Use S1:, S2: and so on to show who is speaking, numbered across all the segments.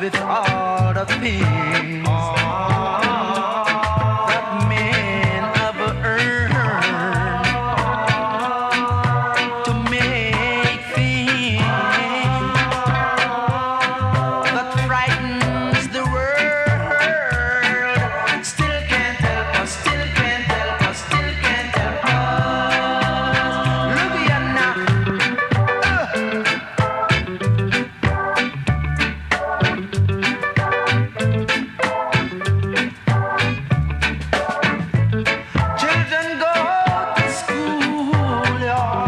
S1: with all the things that men have earned to make things that frightens the world still can't help us, still can't help us, still can't help us. Look here now. Children go to school, yeah.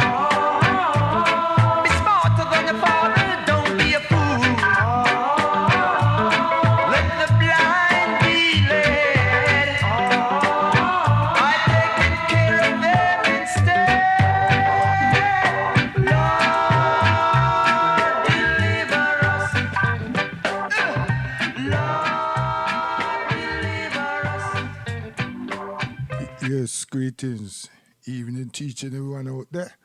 S1: Be smarter than your father, don't be a fool. Let the blind be led. I taking care of them instead. Lord, deliver us. Lord, deliver us.
S2: Yes, greetings. Evening teaching everyone out there.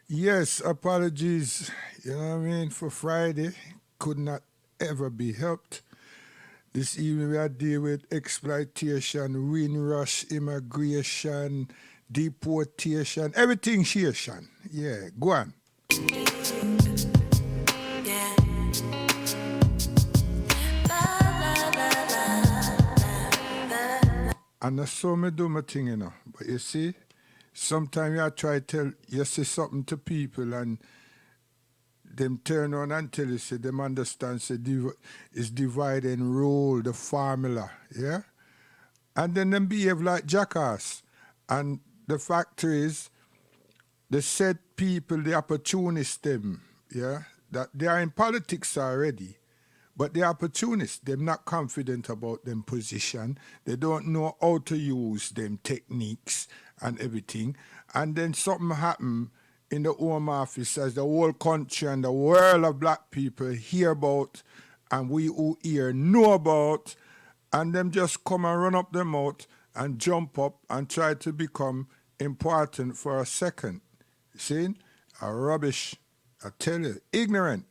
S2: Yes, apologies, you know what I mean, for Friday. Could not ever be helped. This evening we are dealing with exploitation, windrush, immigration, deportation, everything shation. Yeah, go on. And that's so me do my thing, you know. But you see, sometimes I try to tell, you say something to people and them turn on and tell you, say, them understand, say, it's divide and rule, the formula, yeah? And then them behave like jackass. And the fact is, they set people, the opportunists them, yeah? That they are in politics already. But the opportunists, they're not confident about them position. They don't know how to use them techniques and everything. And then something happen in the Home Office as the whole country and the world of black people hear about and we who hear know about, and them just come and run up their mouth and jump up and try to become important for a second. See? A rubbish. I tell you, ignorant.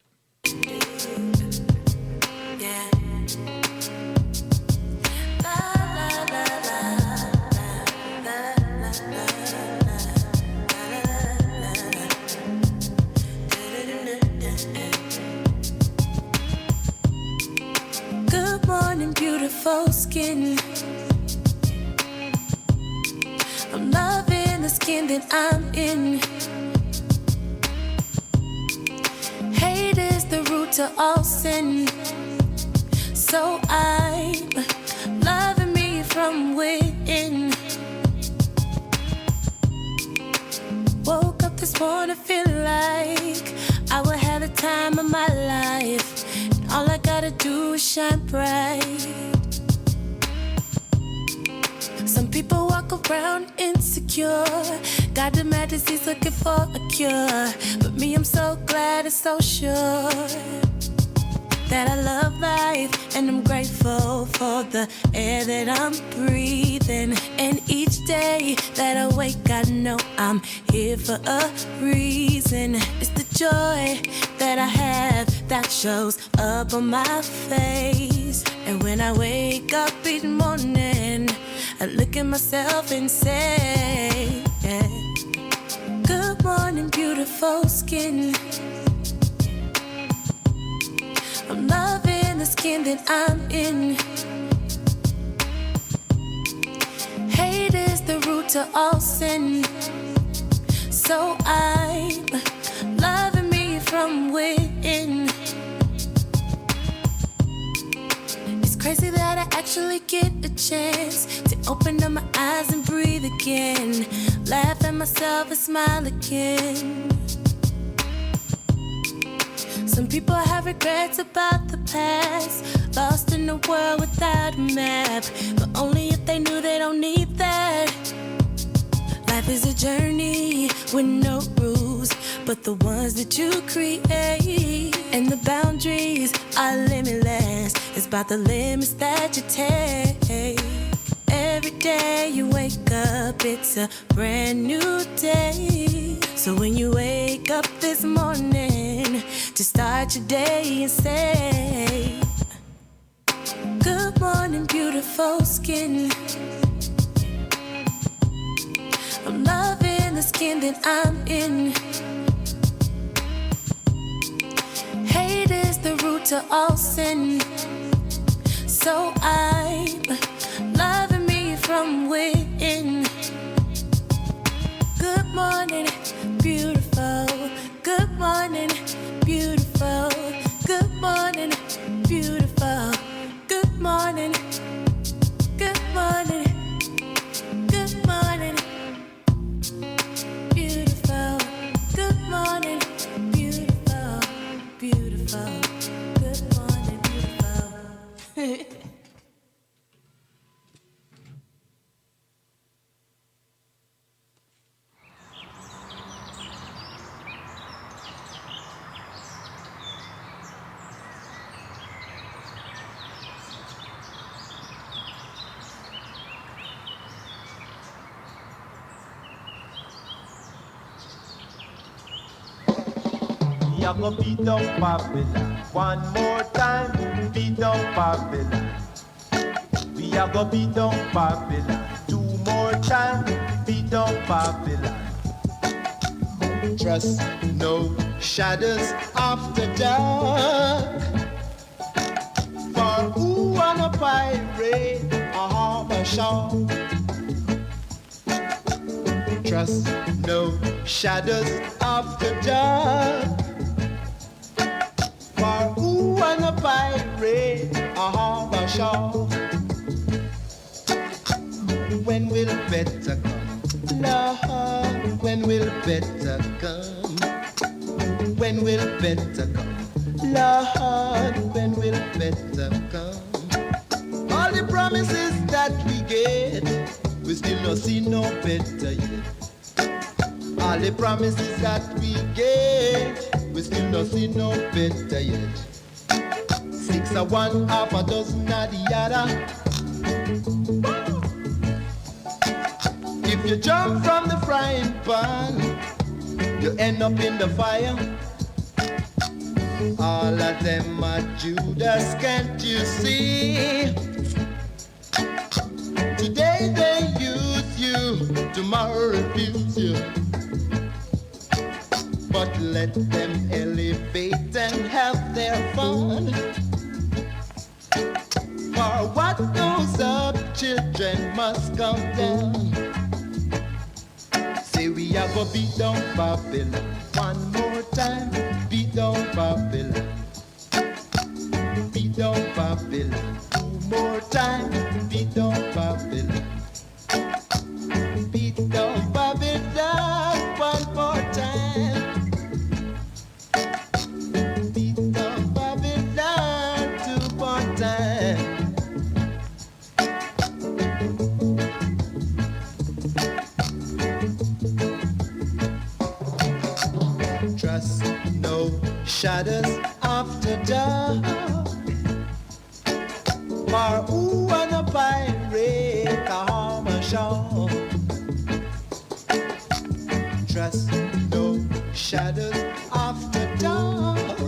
S3: Good morning, beautiful skin. I'm loving the skin that I'm in. Hate is the root to all sin. So I'm loving me from within. Woke up this morning feeling like I would have the time of my life. And all I gotta do is shine bright. Some people walk around insecure, got the mad disease looking for a cure. But me, I'm so glad and so sure that I love life, and I'm grateful for the air that I'm breathing. And each day that I wake, I know I'm here for a reason. It's the joy that I have that shows up on my face. And when I wake up each morning, I look at myself and say, yeah. Good morning, beautiful skin. I'm loving the skin that I'm in. Hate is the root to all sin. So I'm loving me from within. It's crazy that I actually get a chance to open up my eyes and breathe again. Laugh at myself and smile again. Some people have regrets about the past, lost in a world without a map. But only if they knew they don't need that. Life is a journey with no rules, but the ones that you create. And the boundaries are limitless. It's about the limits that you take. Every day you wake up, it's a brand new day. So when you wake up this morning, to start your day and say, beautiful skin. I'm loving the skin that I'm in. Hate is the root to all sin. So I'm loving me from within. Good morning, beautiful. Good morning, beautiful. Good morning, beautiful. Good morning, good morning, good morning, beautiful. Good morning, beautiful, beautiful. Good morning, beautiful.
S4: We are gonna beat down Babylon one more time. Beat down Babylon. We are gonna beat down Babylon two more times. Beat down Babylon. Trust no shadows after dark. For who wanna pirate a harbor shore? Trust no shadows after dark. For who wanna pirate a harbor shore? When will better come? Lord, when will better come? When will better come? Lord, when will better come? All the promises that we get, we still not see no better yet. All the promises that we get, we still not see no better yet. 6 of one, half a dozen of the other. If you jump from the frying pan, you end up in the fire. All of them are Judas, can't you see? Today they use you, tomorrow refuse you. But let them elevate and have their fun. For what goes up, children must come down. Say we are gonna beat down Babylon one more time. Beat down Babylon. Beat down Babylon two more times. Beat down Babylon. Beat down Babylon one more time. Beat down Babylon two more times. Trust no shadows after dark. For who wanna pirate a harbor shore? Trust no shadows after dark.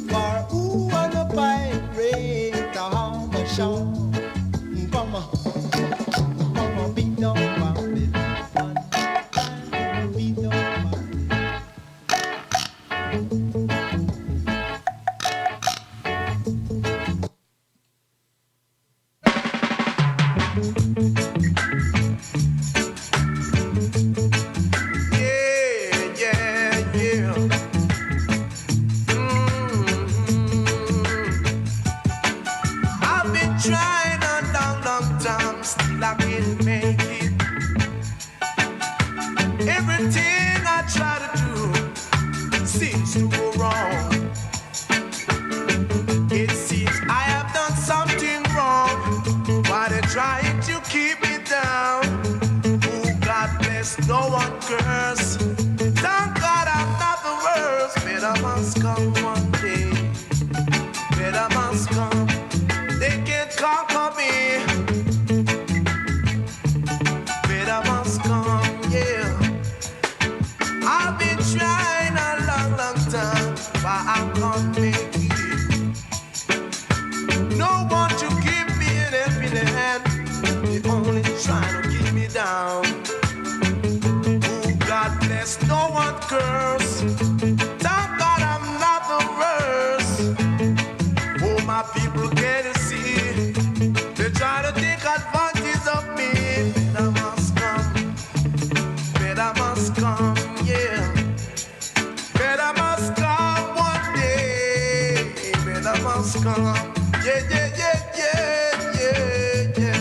S4: For who wanna pirate a harbor shore? Come on, beat down Babylon one time, beat down Babylon.
S1: Yeah, yeah, yeah. I've been trying a long, long time, still I can't make it. Everything I try to do seems to go wrong. It seems I have done something wrong. Why they trying to keep me down? Oh, God bless, no one curse. Thank God I'm not the worst. Better must come one day. Better must come. They can't conquer me. Better must come, yeah. I've been trying a long, long time, but I can't make it. No one to give my people can see. They try to take advantage of me. Better must come. Better must come, yeah. Better must come one day. Better must come. Yeah, yeah, yeah, yeah, yeah, yeah.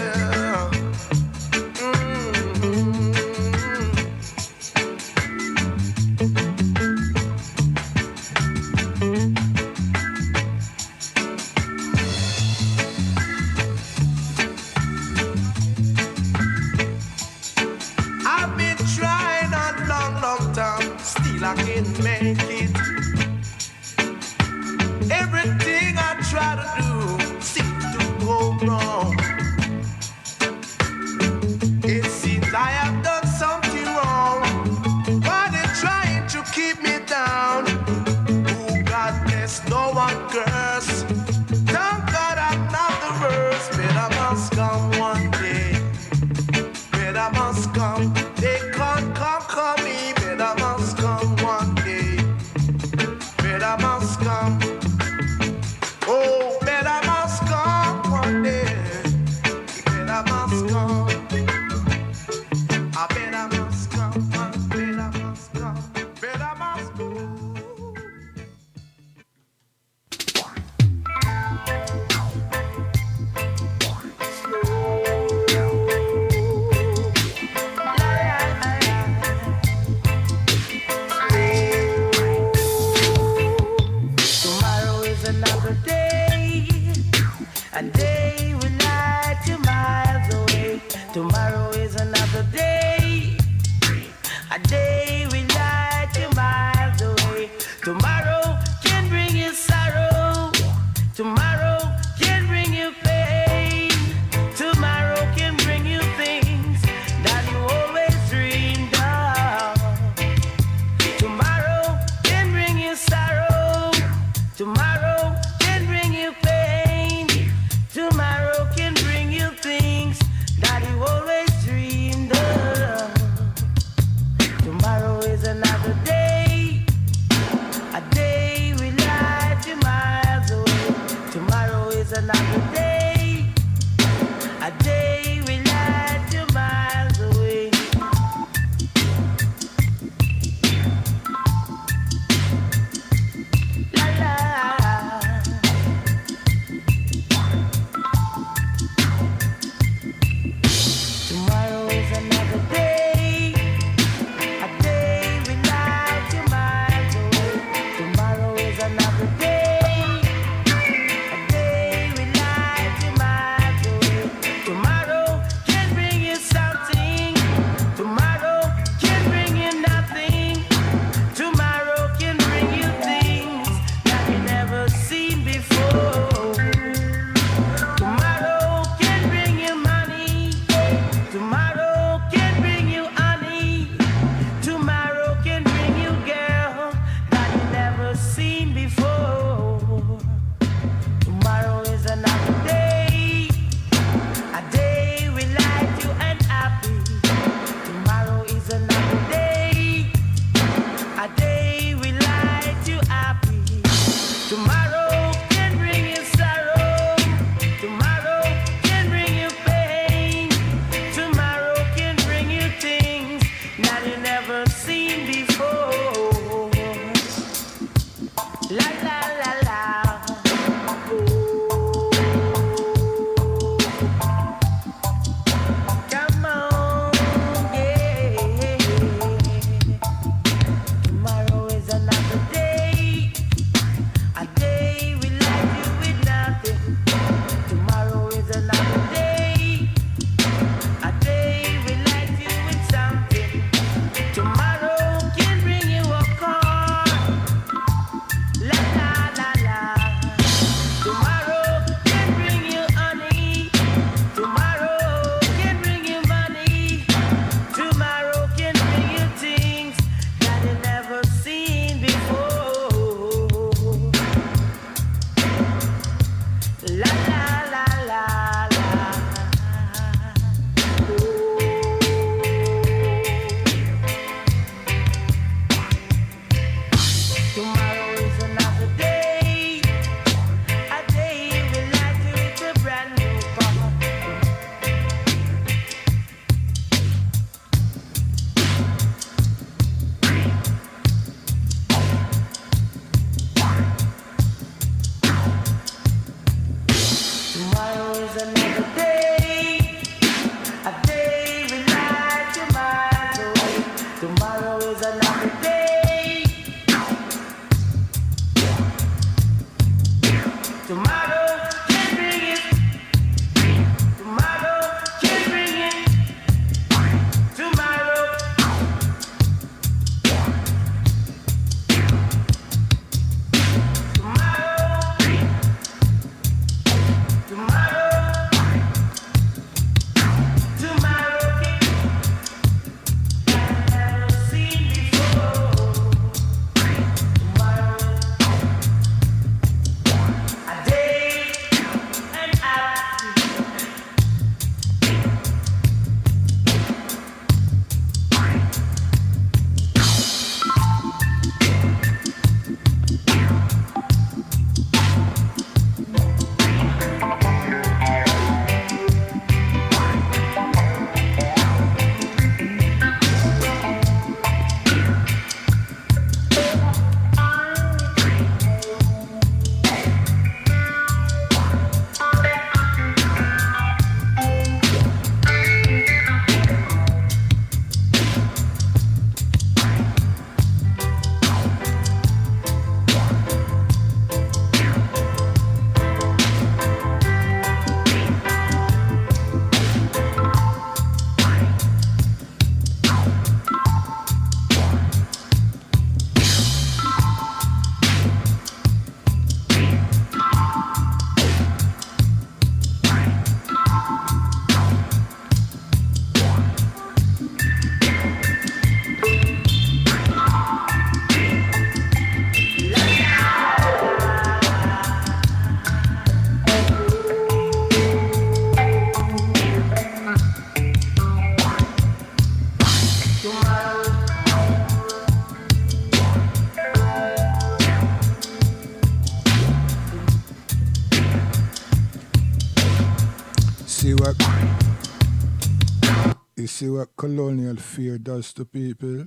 S1: I've been trying a long, long time, still I can't make it. Everything I try to do seems to go wrong. It seems I have done something wrong, but they're trying to keep me down. Oh God bless, no one curse. Thank God I'm not the worst. Better must come one day. Better must come. They can't conquer me. Better must come one day. Better must come. Oh, better must come one day. Better must come. I better must come. Better must come. Better must come. Tomorrow is another day, a day we lie 2 miles away. Tomorrow is another day, a day we lie 2 miles away. Tomorrow can bring you sorrow, tomorrow can bring you pain, tomorrow can bring you things that you always dreamed of. Tomorrow can bring you sorrow, tomorrow can bring you pain, tomorrow can bring you things that you always dreamed of. Tomorrow is another day, a day we lie 2 miles away. Tomorrow is another day, a day we lie 2 miles away. La la. Tomorrow is another day, a day we lie 2 miles away. Tomorrow is another day, a day we lie
S2: You see what colonial fear does to people?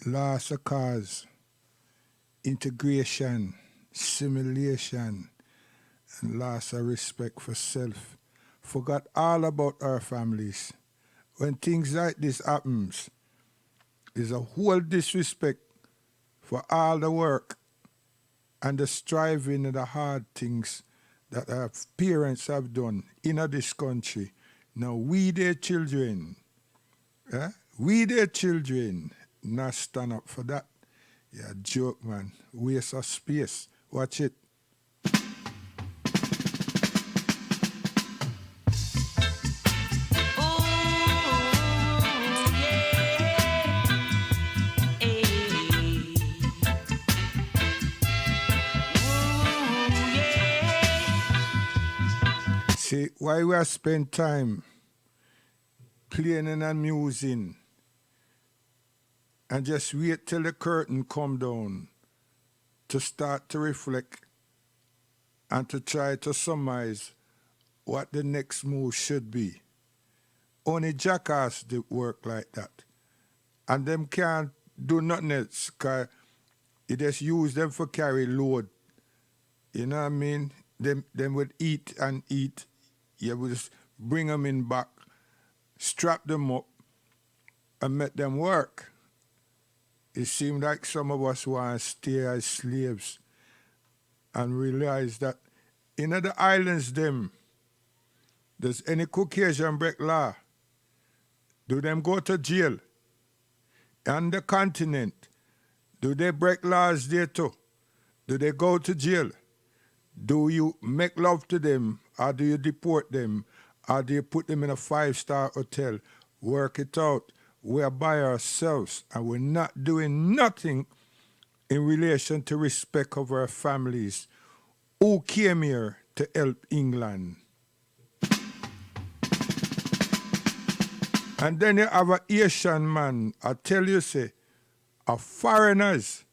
S2: Loss of cause, integration, simulation, and loss of respect for self. Forgot all about our families. When things like this happens, there's a whole disrespect for all the work and the striving and the hard things that our parents have done in this country. Now we their children, we their children, not stand up for that. Yeah, joke, man. Waste of space. Watch it. See, why we are spend time playing and amusing and just wait till the curtain come down to start to reflect and to try to surmise what the next move should be. Only jackass do work like that. And them can't do nothing else because you just use them for carry load. You know what I mean? Them would eat and eat. You would just bring them in back, strap them up, and make them work. It seemed like some of us want to stay as slaves and realize that in the islands them, does any Caucasian break law? Do them go to jail? On the continent, do they break laws there too? Do they go to jail? Do you make love to them, or do you deport them, or do you put them in a 5-star hotel? Work it out. We're by ourselves, and we're not doing nothing in relation to respect of our families who came here to help England. And then you have an Asian man, I tell you, say, a foreigners.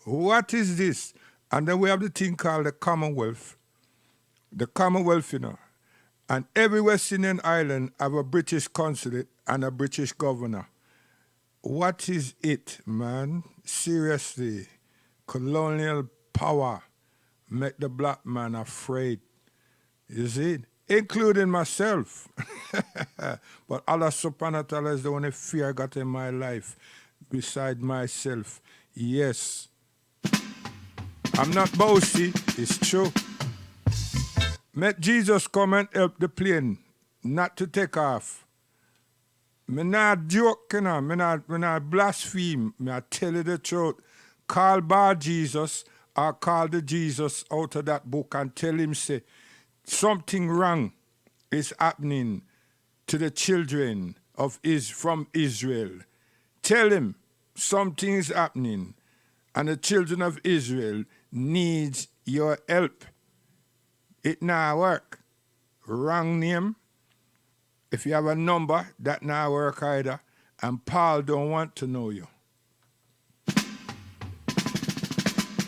S2: What is this? And then we have the thing called the Commonwealth. The Commonwealth, you know. And every West Indian island have a British consulate and a British governor. What is it, man? Seriously. Colonial power make the black man afraid. You see? Including myself. But Allah subhanahu wa ta'ala is the only fear I got in my life beside myself. Yes. I'm not boasty, it's true. Let Jesus come and help the plane not to take off. Me not joke, you know. Me not blaspheme. Me I tell you the truth. Call Bar Jesus or call the Jesus out of that book and tell him, say, something wrong is happening to the children of from Israel. Tell him something is happening and the children of Israel needs your help. It not work. Wrong name. If you have a number, that not work either. And Paul don't want to know you.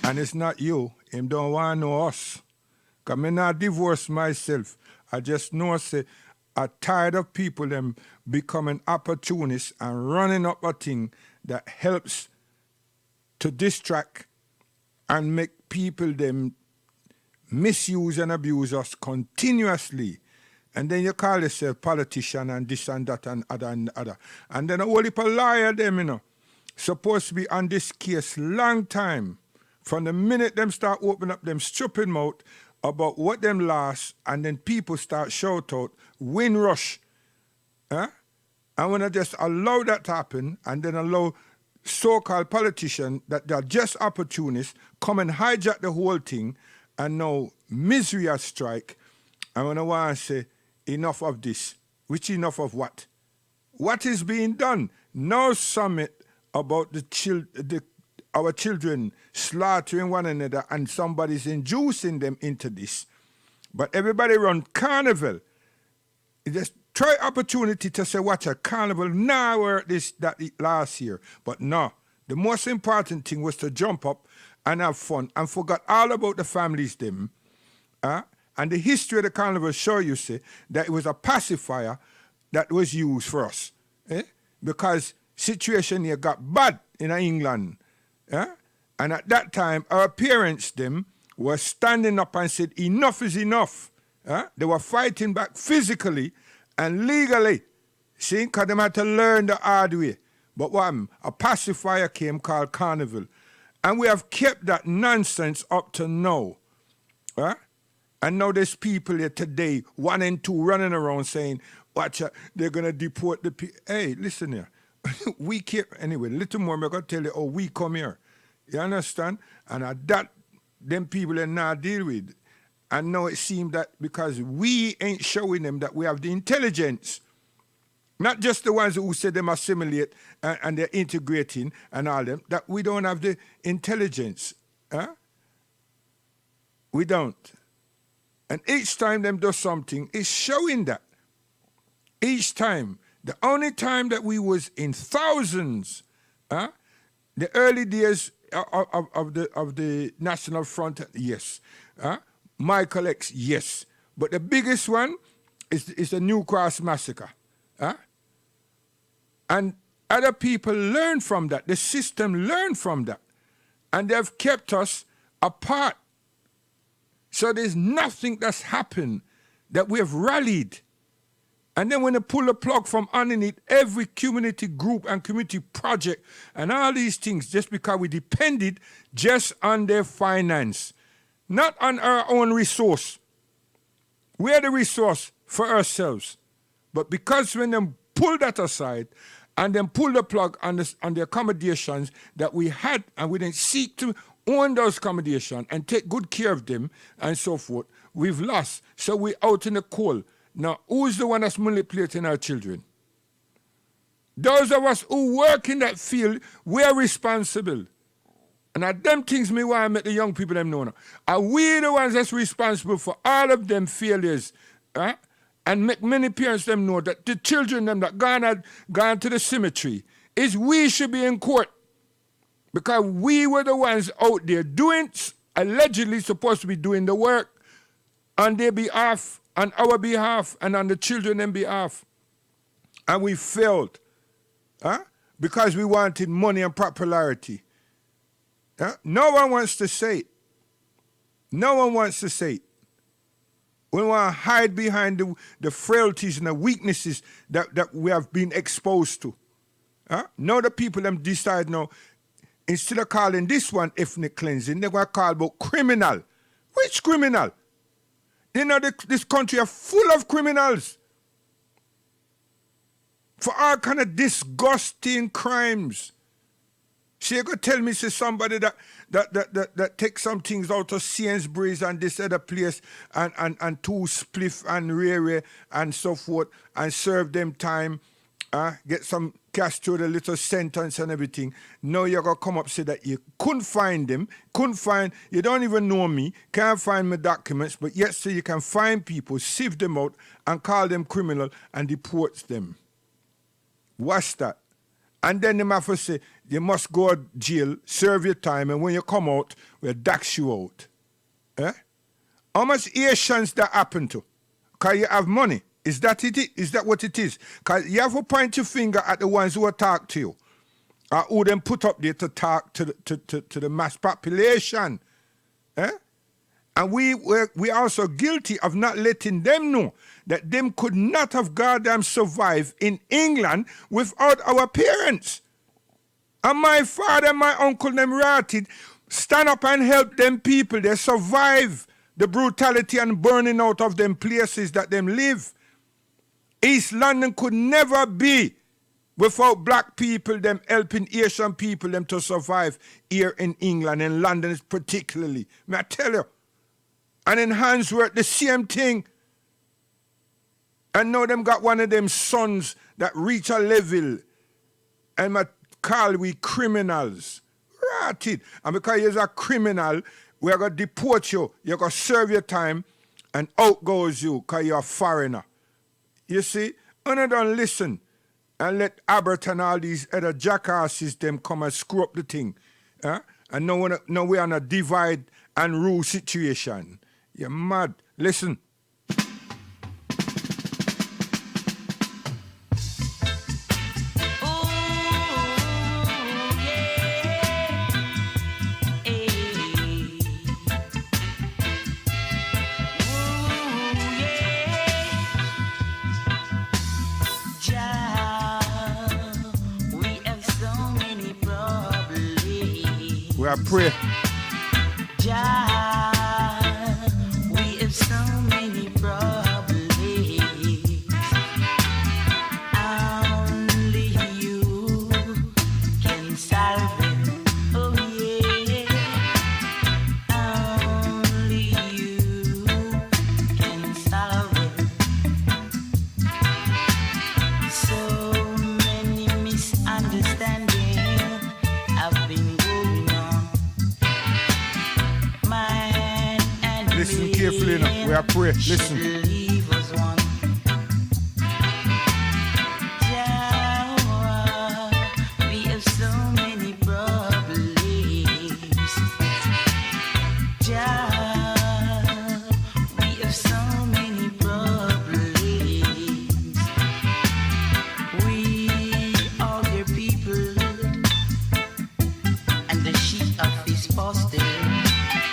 S2: And it's not you. Him don't want to know us. Because I not divorce myself. I just know, say, I'm tired of people them becoming opportunists and running up a thing that helps to distract and make people them misuse and abuse us continuously. And then you call yourself politician and this and that and other and other. And then a whole heap of liar them, you know, supposed to be on this case long time. From the minute them start opening up them stupid mouth about what them lost, and then people start shout out, win rush. And when I just allow that to happen, and then allow so-called politicians that they're just opportunists come and hijack the whole thing, and now misery has strike, and when I want to say, enough of this. Which enough of what? What is being done? No summit about our children slaughtering one another and somebody's inducing them into this. But everybody run carnival. It just try opportunity to say, watch a carnival now or that last year. But no, the most important thing was to jump up and have fun and forgot all about the families them. And the history of the carnival show you, say, that it was a pacifier that was used for us. Because situation here got bad in England. And at that time, our parents, them, were standing up and said, enough is enough. They were fighting back physically and legally. See, because they had to learn the hard way. But what happened? A pacifier came called carnival. And we have kept that nonsense up to now. And now there's people here today, 1 and 2, running around saying, watch out, they're going to deport the people. Hey, listen here. We keep, anyway, little more, I'm going to tell you, we come here. You understand? And at that, them people are not deal with. And now it seems that because we ain't showing them that we have the intelligence, not just the ones who say them assimilate and they're integrating and all them, that we don't have the intelligence. We don't. And each time them do something, it's showing that. Each time. The only time that we was in thousands, the early days of the National Front, yes. Michael X, yes. But the biggest one is the New Cross Massacre. And other people learn from that. The system learned from that. And they've kept us apart. So there's nothing that's happened that we have rallied. And then when they pull the plug from underneath every community group and community project and all these things, just because we depended just on their finance, not on our own resource. We are the resource for ourselves. But because when they pull that aside and then pull the plug on the accommodations that we had, and we didn't seek to own those accommodations and take good care of them and so forth, we've lost. So we're out in the cold. Now, who's the one that's manipulating our children? Those of us who work in that field, we're responsible. And at them things me why I make the young people them know now. Are we the ones that's responsible for all of them failures? And make many parents them know that the children them that gone to the cemetery is we should be in court. Because we were the ones out there doing, allegedly supposed to be doing the work on their behalf, on our behalf, and on the children's behalf. And we failed. Because we wanted money and popularity. No one wants to say it. No one wants to say it. We want to hide behind the frailties and the weaknesses that we have been exposed to. Now the people them decide now, instead of calling this one ethnic cleansing, they're going to call about criminal. Which criminal? You know, this country is full of criminals. For all kind of disgusting crimes. She could tell me, say somebody that takes some things out of Sainsbury's and this other place and two spliff and rare and so forth and serve them time, get some cash to the little sentence and everything. Now you're going to come up say that you couldn't find them, you don't even know me, can't find my documents, but yet so you can find people, sieve them out and call them criminal and deport them. What's that? And then they have to say, you must go to jail, serve your time, and when you come out, we'll dax you out. How much Asians that happen to? Because you have money. Is that it? Is that what it is? Because you have to point your finger at the ones who talk to you. Or who then put up there to talk to the mass population. And we also guilty of not letting them know that them could not have goddamn survived in England without our parents. And my father and my uncle them rotted, stand up and help them people. They survive the brutality and burning out of them places that them live. East London could never be without black people, them helping Asian people them to survive here in England, in London particularly. May I tell you? And in Handsworth, the same thing. And now them got one of them sons that reach a level and ma call we criminals. Rotted. And because you're a criminal, we're going to deport you. You're going to serve your time and out goes you because you're a foreigner. You see? And don't listen and let Abbott and all these other jackasses them come and screw up the thing. And now we're on a divide and rule situation. You're mad. Listen. We are pray.
S1: We have so many problems. Only you can solve them. Oh yeah. Only you can solve them. So many misunderstandings have been going on.
S2: Listen carefully now. We are pray. Listen.
S1: We have so many problems. We have so many problems. We are your people and the sheep of his pasture.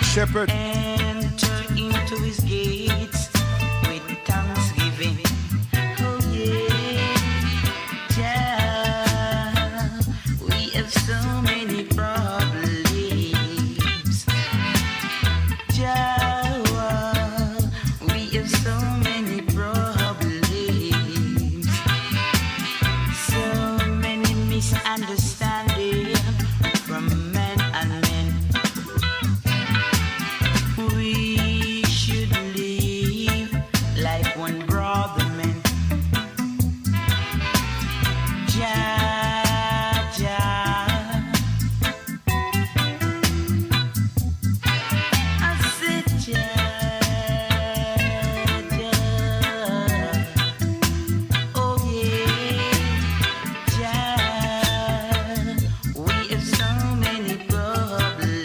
S2: Shepherd.
S1: Enter into his gates with thanksgiving. Oh yeah, Jah, we have so many problems. Jah, we have so many problems. So many misunderstandings from men and men. We should live like one brother man. Jah, Jah. I said Jah, Jah. Oh yeah, Jah. We have so many problems.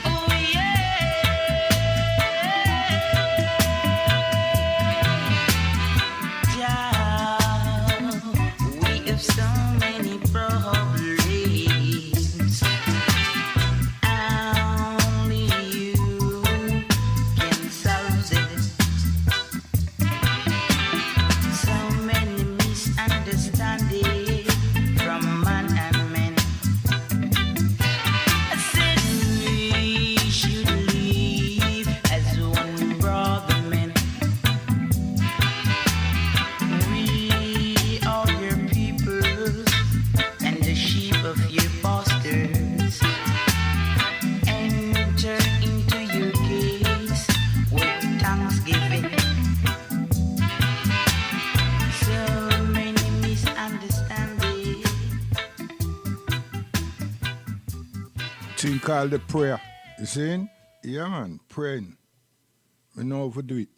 S1: Oh yeah, Jah, we have so many problems. Only you can solve it. So many misunderstandings from man and man. I said we should live as one brother man. We are your people and the sheep of your pastures. Enter into your gates with thanksgiving. So many misunderstandings.
S2: Thing called the prayer. You see? Yeah, man. Praying. We know how to do it.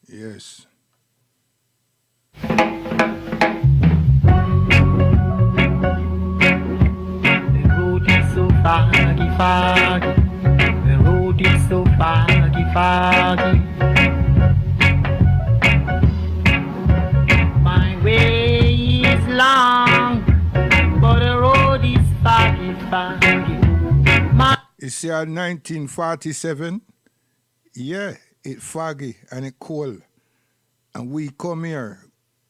S2: Yes.
S5: The road is so foggy, foggy. The road is so foggy, foggy. My way is long, but the road is foggy, foggy.
S2: You see, at 1947, yeah, it foggy and it cold. And we come here,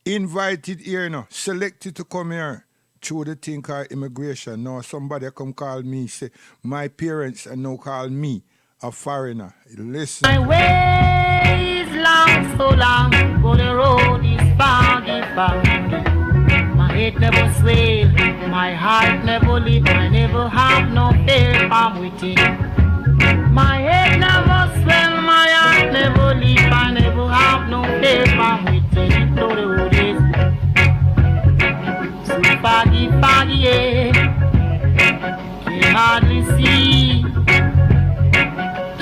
S2: invited here now, selected to come here through the thing called immigration. Now somebody come call me, say, my parents and now call me a foreigner. Listen.
S5: My way is long, so long, but the road is foggy, foggy. My head never sway, my heart never lit, I never have no fear from within. My head never swell, my heart never lit, I never have no fear from within. So the road is so foggy, foggy, yeah. Can hardly see.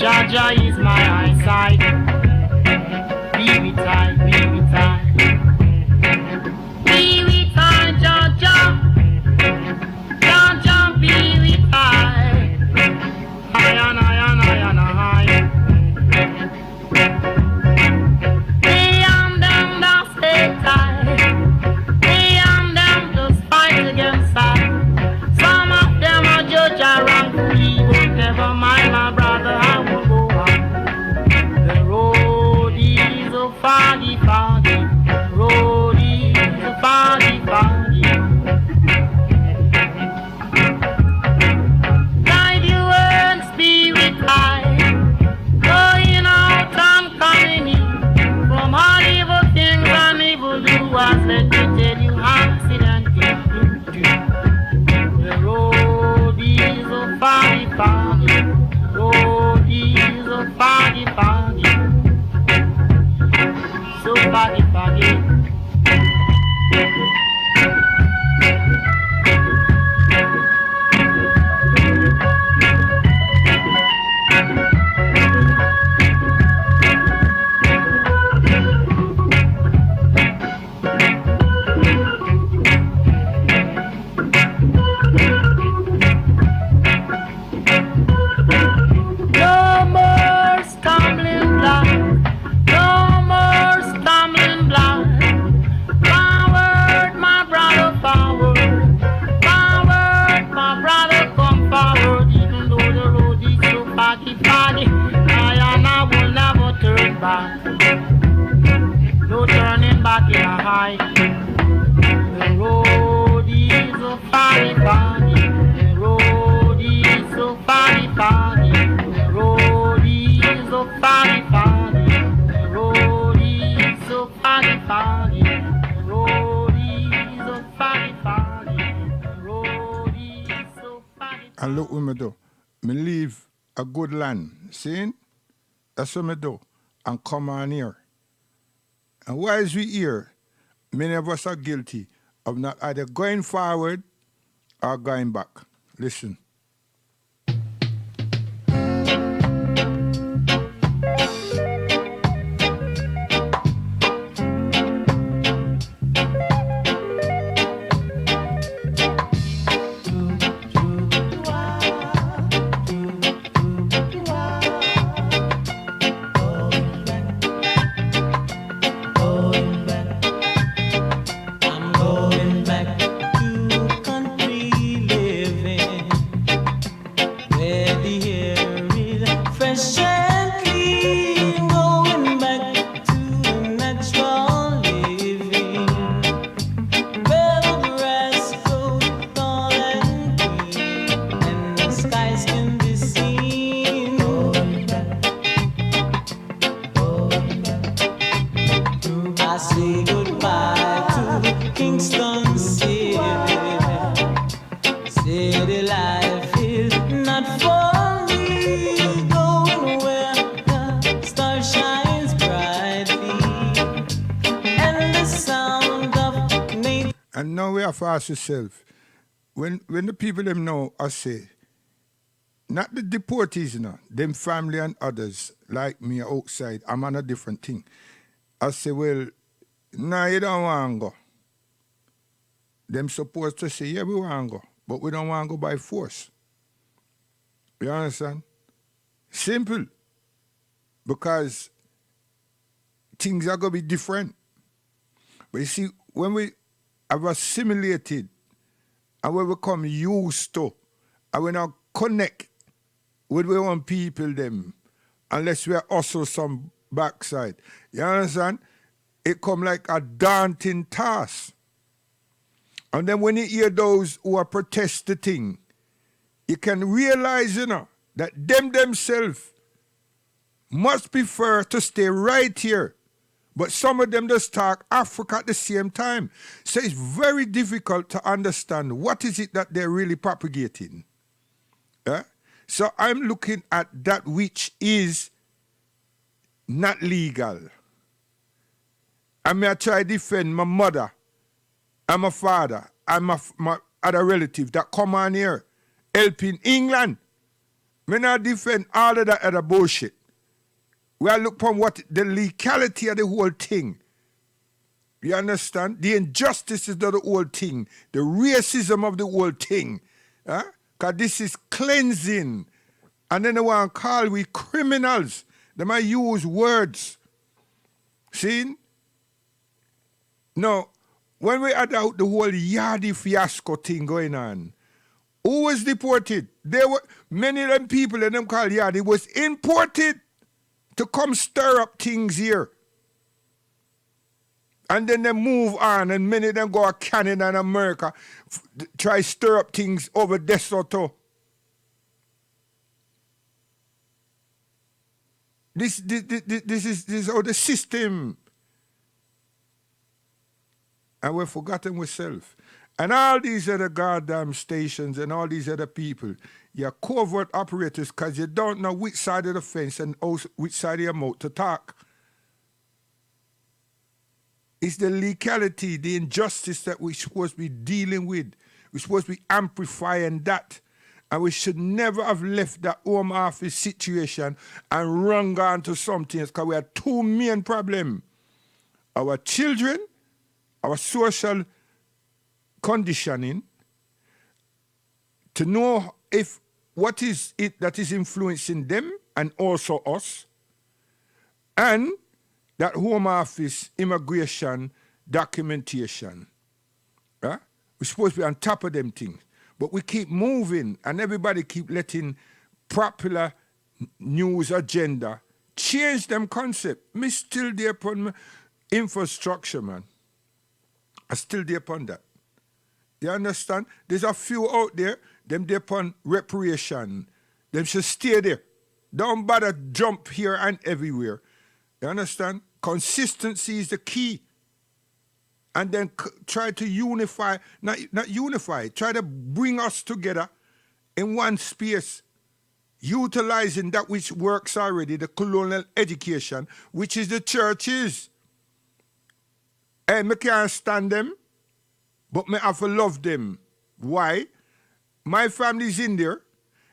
S5: Jah Jah is my eyesight. Be with I, be with I. Be with I, Jah Jah. Jah Jah, be with I. Never mind, my brother, I will go on. The road is so foggy, foggy. Road is so foggy, foggy. Guide you and spirit high, going out and coming in. From all evil things and evil doers, let me tell you, accident is due. The road is so foggy, foggy. Road is so foggy, foggy. So foggy, foggy. No more stumbling block. No more stumbling block. Forward, my brother, forward. Forward, my brother, come forward. Even though the road is so foggy, foggy, I will never turn back. No turning back in a high. The road is so foggy, foggy. The road is so foggy, foggy. The road is so foggy, foggy. The road is so foggy, foggy. The road is so foggy, foggy. The road is so foggy.
S2: And look what me do. Me leave a good land. See? That's what me do. And come on here. And why is we here? Many of us are guilty of not either going forward or going back. Listen.
S6: I'm going back to country living, where the air is fresh and clean. Going back to natural living, where the grass grows tall and green, and the skies can be seen. I say goodbye to Kingston City. City life is not for me. Going where the star shines brightly, and the sound of nature.
S2: And now we have to ask yourself, when the people them know I say, not the deportees, them family and others like me outside, I'm on a different thing. I say, well, nah, you don't want to go. Them supposed to say, yeah, we want to go, but we don't want to go by force. You understand? Simple. Because things are going to be different. But you see, when we have assimilated and we become used to, and we now connect with our own people them, unless we are also some backside. You understand? It come like a daunting task. And then when you hear those who are protest the thing, you can realize, that them themselves must prefer to stay right here. But some of them just talk Africa at the same time. So it's very difficult to understand what is it that they're really propagating. Yeah? So I'm looking at that which is not legal. I may try to defend my mother and my father and my other relative that come on here helping England. Me not defend all of that other bullshit. We are looking for what the legality of the whole thing. You understand? The injustices of the whole thing. The racism of the whole thing. Because this is cleansing. And then they want to call we criminals. They might use words. See? No, when we had out the whole Yardi fiasco thing going on, Who was deported? There were many of them people in them called yard. It was imported to come stir up things here. And then they move on, and many of them go to Canada and America, try stir up things over DeSoto. This is how the system. And we've forgotten ourselves. And all these other goddamn stations and all these other people, you're covert operators because you don't know which side of the fence and also which side of your mouth to talk. It's the legality, the injustice that we're supposed to be dealing with. We're supposed to be amplifying that. And we should never have left that home office situation and run on to something else because we have two main problems. Our children, our social conditioning, to know if what is it that is influencing them and also us, and that home office immigration documentation. We're supposed to be on top of them things. But we keep moving and everybody keep letting popular news agenda change them concept. Me still there upon infrastructure, man. I still there upon that. You understand? There's a few out there, them there upon reparation. Them should stay there. Don't bother jump here and everywhere. You understand? Consistency is the key. And then try to unify, not unify, try to bring us together in one space, utilizing that which works already, the colonial education, which is the churches. And me can't stand them, but me have to love them. Why? My family's in there.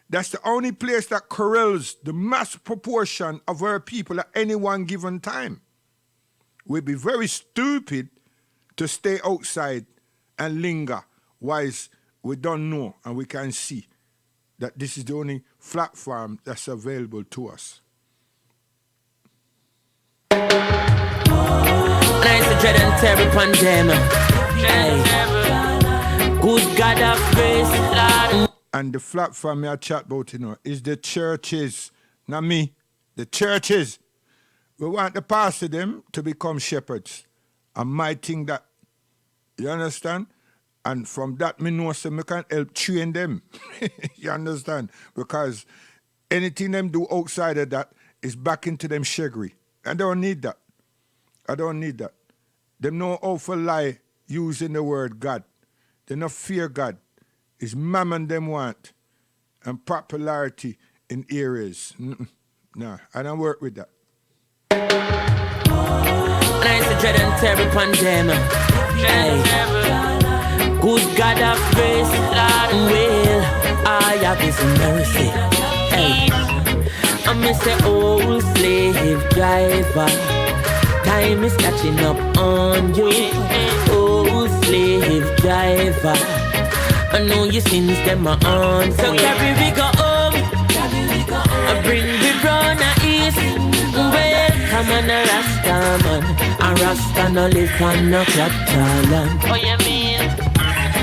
S2: That's the only place that corrals the mass proportion of our people at any one given time. We'd be very stupid to stay outside and linger, whilst we don't know and we can see that this is the only platform that's available to us.
S6: Nice to dread and terror upon them. Good God of grace, Lord.
S2: And the platform I chat about, is the churches, not me, the churches. We want the pastor them to become shepherds. And my thing that, you understand? And from that, me know so me can help train them. You understand? Because anything them do outside of that is back into them shaggery. I don't need that. I don't need that. Them know how to lie using the word God. They not fear God. It's mammon them want and popularity in areas. Nah, I don't work with that.
S6: Nice to dread and terror upon them. Good God of grace, Lord will I have His mercy. I'm Mr. Old Slave Driver. Time is catching up on you. Old Slave Driver. I know your sins them are on. So carry we go home. I bring the brown east. Welcome on a Rasta man. A Rasta no live on no Catalan. Oh you mean?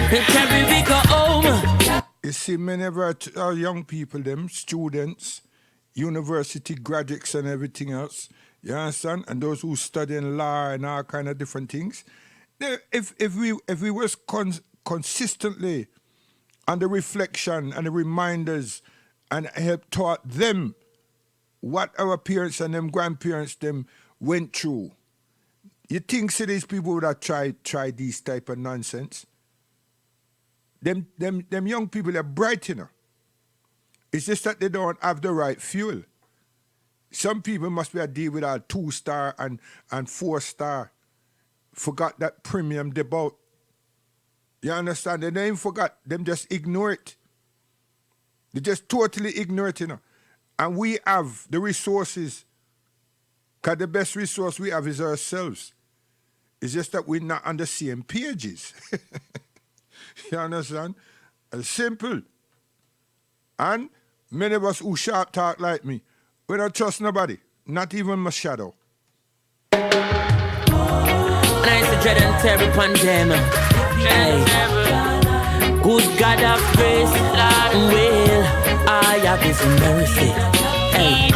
S6: Carry we go home.
S2: You see, many of our young people, them students, university graduates and everything else, you understand? And those who study in law and all kind of different things. If we was consistently on the reflection and the reminders and help taught them what our parents and them grandparents them went through, you think so these people would have tried these type of nonsense? Them young people are bright, It's just that they don't have the right fuel. Some people must be a deal with a 2-star and 4-star. Forgot that premium they bought. You understand? They don't even forgot. Them just ignore it. They just totally ignore it, And we have the resources. Because the best resource we have is ourselves. It's just that we're not on the same pages. You understand? It's simple. And many of us who sharp talk like me, we don't trust nobody, not even my shadow.
S6: Nice to dread and terror upon them. Good God of grace, well, I have His mercy. Hey.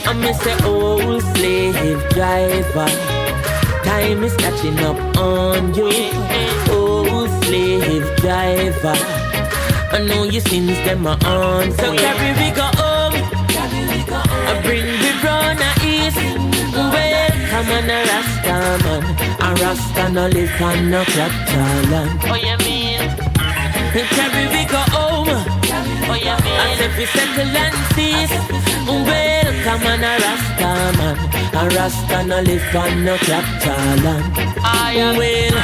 S6: I miss an old slave driver. Time is catching up on you. Old slave driver. I know your sins, them are on. So carry we go home. I bring the brown east. Well, come on a Rasta man. A Rasta no live on no capital land. Oh, you mean? Carry we go home. Oh, you mean? As if we settle and cease. Well, come on a Rasta man. A Rasta no live on no capital land. Well,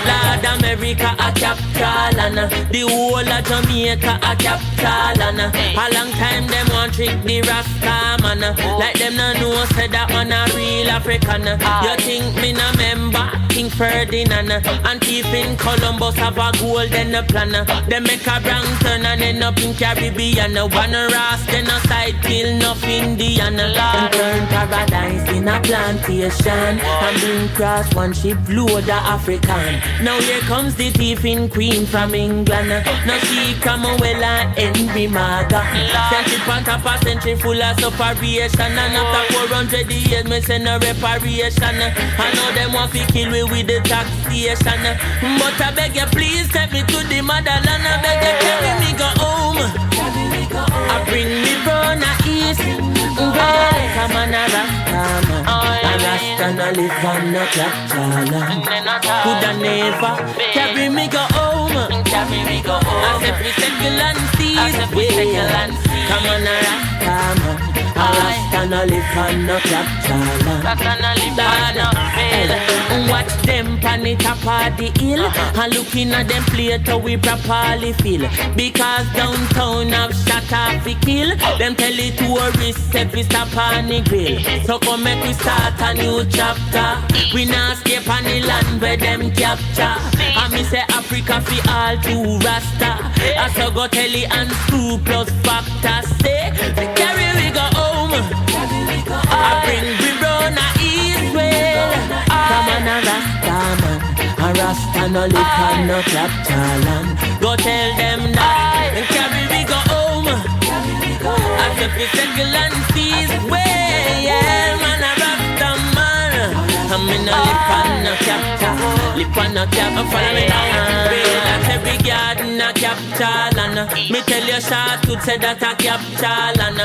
S6: Lord America a capital and the whole of Jamaica a capital and a long time them want trick the Rasta man. Like them no know say that man a real African. You think me no member King Ferdinand and thief in Columbus have a golden plan. Them make a wrong turn and end up in Caribbean. One Ras then a side kill enough Indian. And turn paradise in a plantation and bring cross one ship load of African. Now here comes the thief in Queen from England. Now she Cromwell and Henry Maga. Century on top of century full of separation. And after 400 years me send a reparation. I know them want to kill me with the taxation. But I beg you please take me to the motherland. I beg you carry me go home. I bring me brown east. Well, come on a Rasta man. A Rasta no live on no capital. Coulda never carry me go home. Carry me go home. I said we settle and cease. Come on a Rasta man. A Rasta no live on no capital. Watch them pan the top of the hill and looking at them play how we properly feel. Because downtown have shot off the kill. Them tell the tourists if we stop on the grill. So come make we start a new chapter. We not escape on the land where them capture. And me say Africa fi all to Rasta. I so go tell the and screw plus factor. Say carry we go home. I bring we run a east well. Come on a Rasta man. A Rasta no live on no capital land. Go tell them that carry we go home. As if we settle and cease. Well, yeah, man a Rasta man. I'm in a live on no capital. Live on no capital. Follow me down. That's every garden a capital and me tell you short could say that a capital and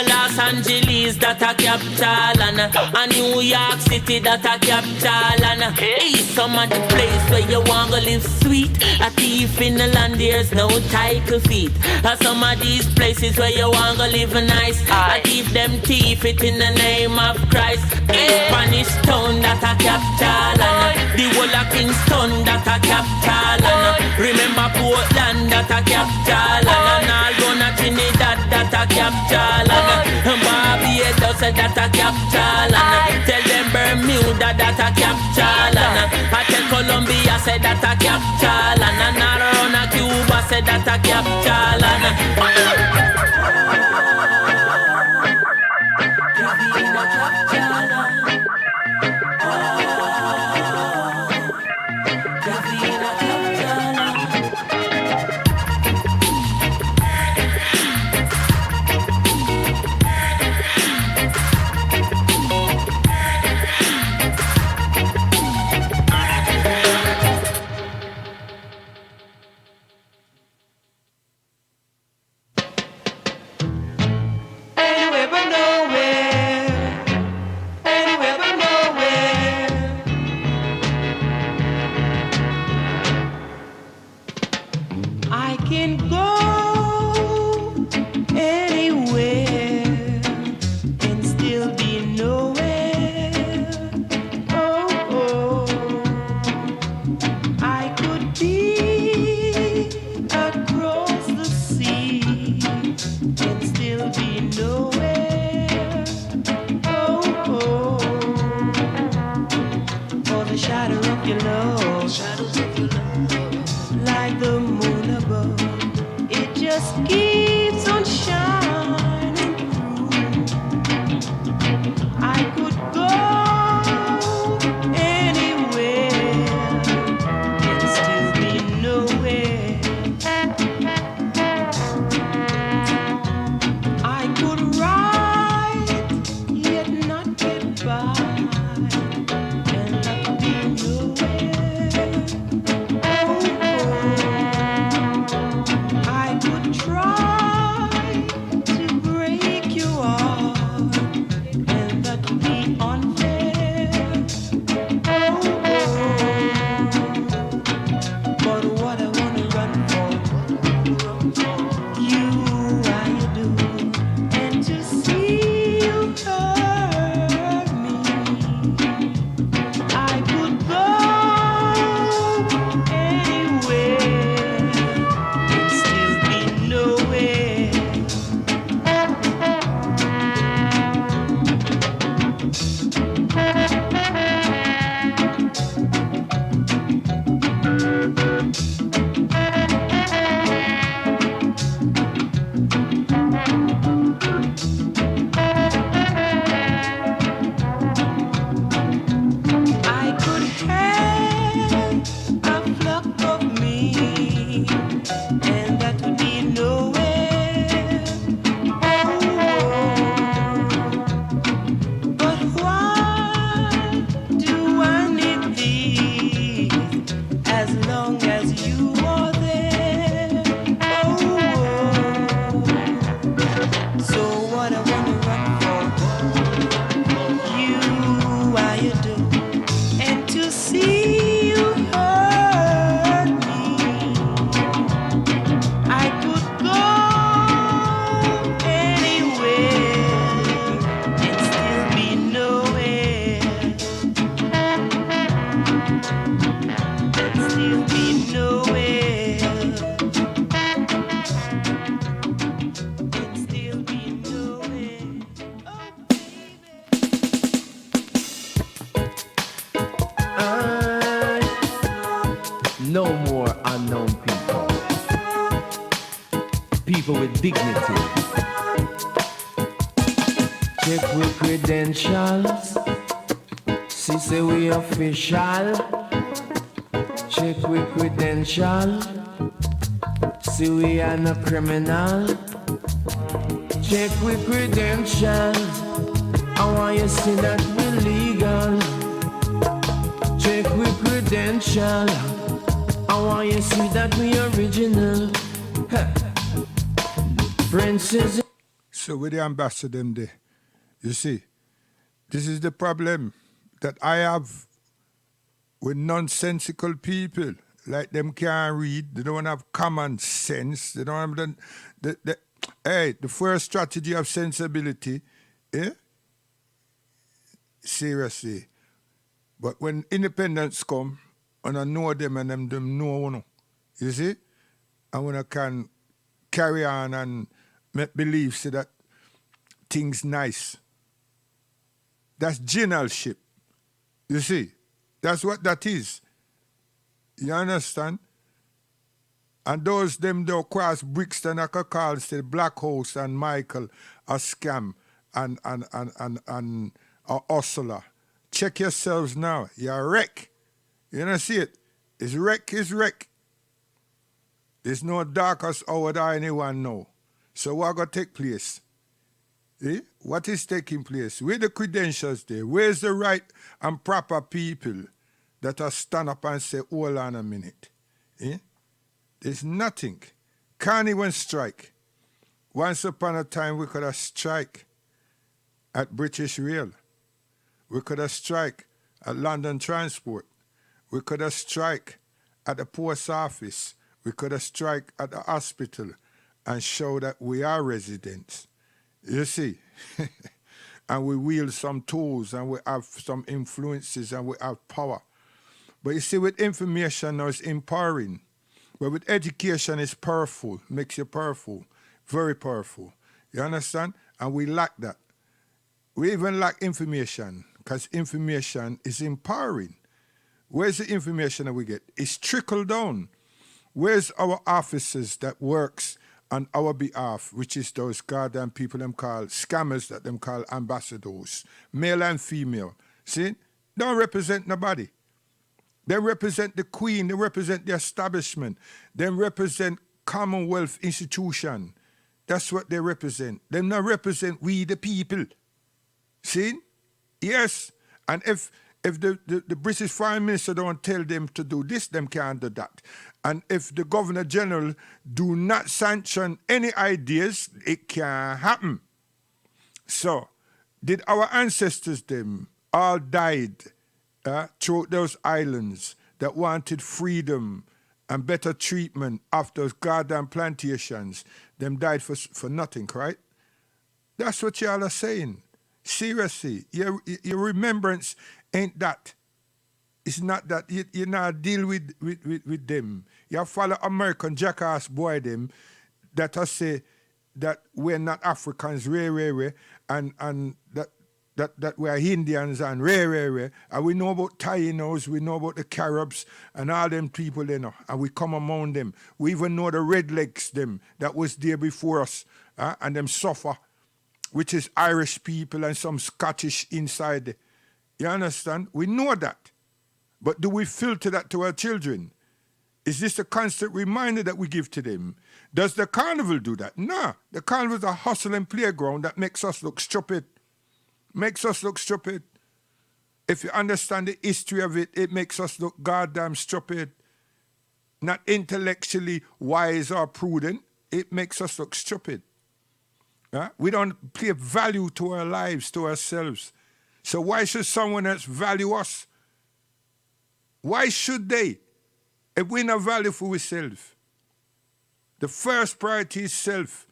S6: Los Angeles that a capital and New York City that a capital and it's some of the place where you want to live sweet. A thief in the land there's no title feet. Some of these places where you want to live nice. I thief them thief it in the name of Christ. Spanish town that a capital and the whole of Kingston that a capital and remember Portland that a capital and all gonna Trinidad that a capital and Barbados that a capital and tell them Bermuda that a capital and I tell Colombia say that a capital and all around Cuba say that a capital Check with credentials. See, say we official. Check with credentials. See, we are no criminal. Check with credentials. I want you to see that we're legal. Check with credentials. I want you to see that we original. Princess.
S2: So with the ambassador them there, you see, this is the problem that I have with nonsensical people. Like them can't read, they don't have common sense, they don't have the first strategy of sensibility, seriously. But when independence come, and I know them and them know one, you see, and when I can carry on and make believe say that things nice. That's generalship. You see, that's what that is. You understand? And those them do cross Brixton I could call say Black House and Michael a scam and a hustler. Check yourselves now. You're a wreck. You don't see it? It's wreck is wreck. There's no darkest hour that anyone know. So what gonna take place? What is taking place? Where the credentials there? Where's the right and proper people that are stand up and say, hold on a minute? There's nothing. Can't even strike. Once upon a time we could have strike at British Rail. We could have strike at London Transport. We could have strike at the post office. We could have strike at the hospital and show that we are residents. You see? And we wield some tools and we have some influences and we have power. But you see, with information now it's empowering. But with education it's powerful, makes you powerful, very powerful. You understand? And we lack that. We even lack information because information is empowering. Where's the information that we get? It's trickled down. Where's our officers that works on our behalf, which is those goddamn people them call scammers that them call ambassadors, male and female. See? Don't represent nobody. They represent the Queen, they represent the establishment, they represent Commonwealth institution. That's what they represent. They not represent we the people. See? Yes. And if the British Foreign Minister don't tell them to do this, them can't do that. And if the Governor General do not sanction any ideas, it can't happen. So, did our ancestors them all died throughout those islands that wanted freedom and better treatment after those goddamn plantations? Them died for nothing, right? That's what y'all are saying. Seriously, your remembrance ain't that. It's not that. You not deal with them. You follow American jackass boy them that I say that we're not Africans, rare, and that we're Indians and rare. And we know about Tainos, we know about the Caribs and all them people, you know, and we come among them. We even know the redlegs them that was there before us, and them suffer, which is Irish people and some Scottish inside. You understand? We know that. But do we filter that to our children? Is this a constant reminder that we give to them? Does the carnival do that? No. The carnival is a hustling playground that makes us look stupid. Makes us look stupid. If you understand the history of it, it makes us look goddamn stupid. Not intellectually wise or prudent. It makes us look stupid. We don't pay value to our lives, to ourselves. So why should someone else value us? Why should they? If we not value for ourselves. The first priority is self.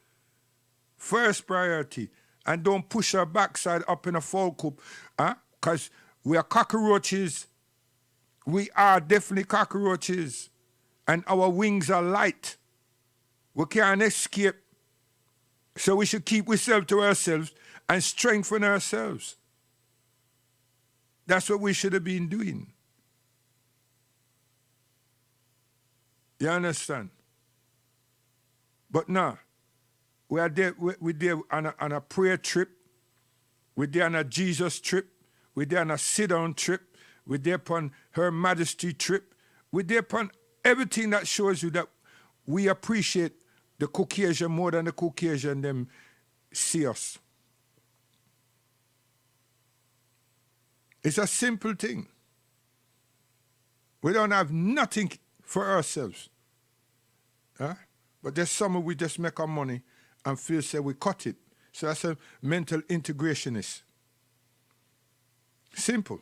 S2: First priority. And don't push our backside up in a fall coop. Because we are cockroaches. We are definitely cockroaches. And our wings are light. We can't escape. So we should keep ourselves to ourselves and strengthen ourselves. That's what we should have been doing. You understand? But no, we are there. We're there on a prayer trip. We're there on a Jesus trip. We're there on a sit-down trip. We're there upon Her Majesty trip. We're there upon everything that shows you that we appreciate the Caucasian more than the Caucasian them see us. It's a simple thing. We don't have nothing for ourselves. Huh? But there's some we just make our money and feel say we cut it. So that's a mental integrationist. Simple.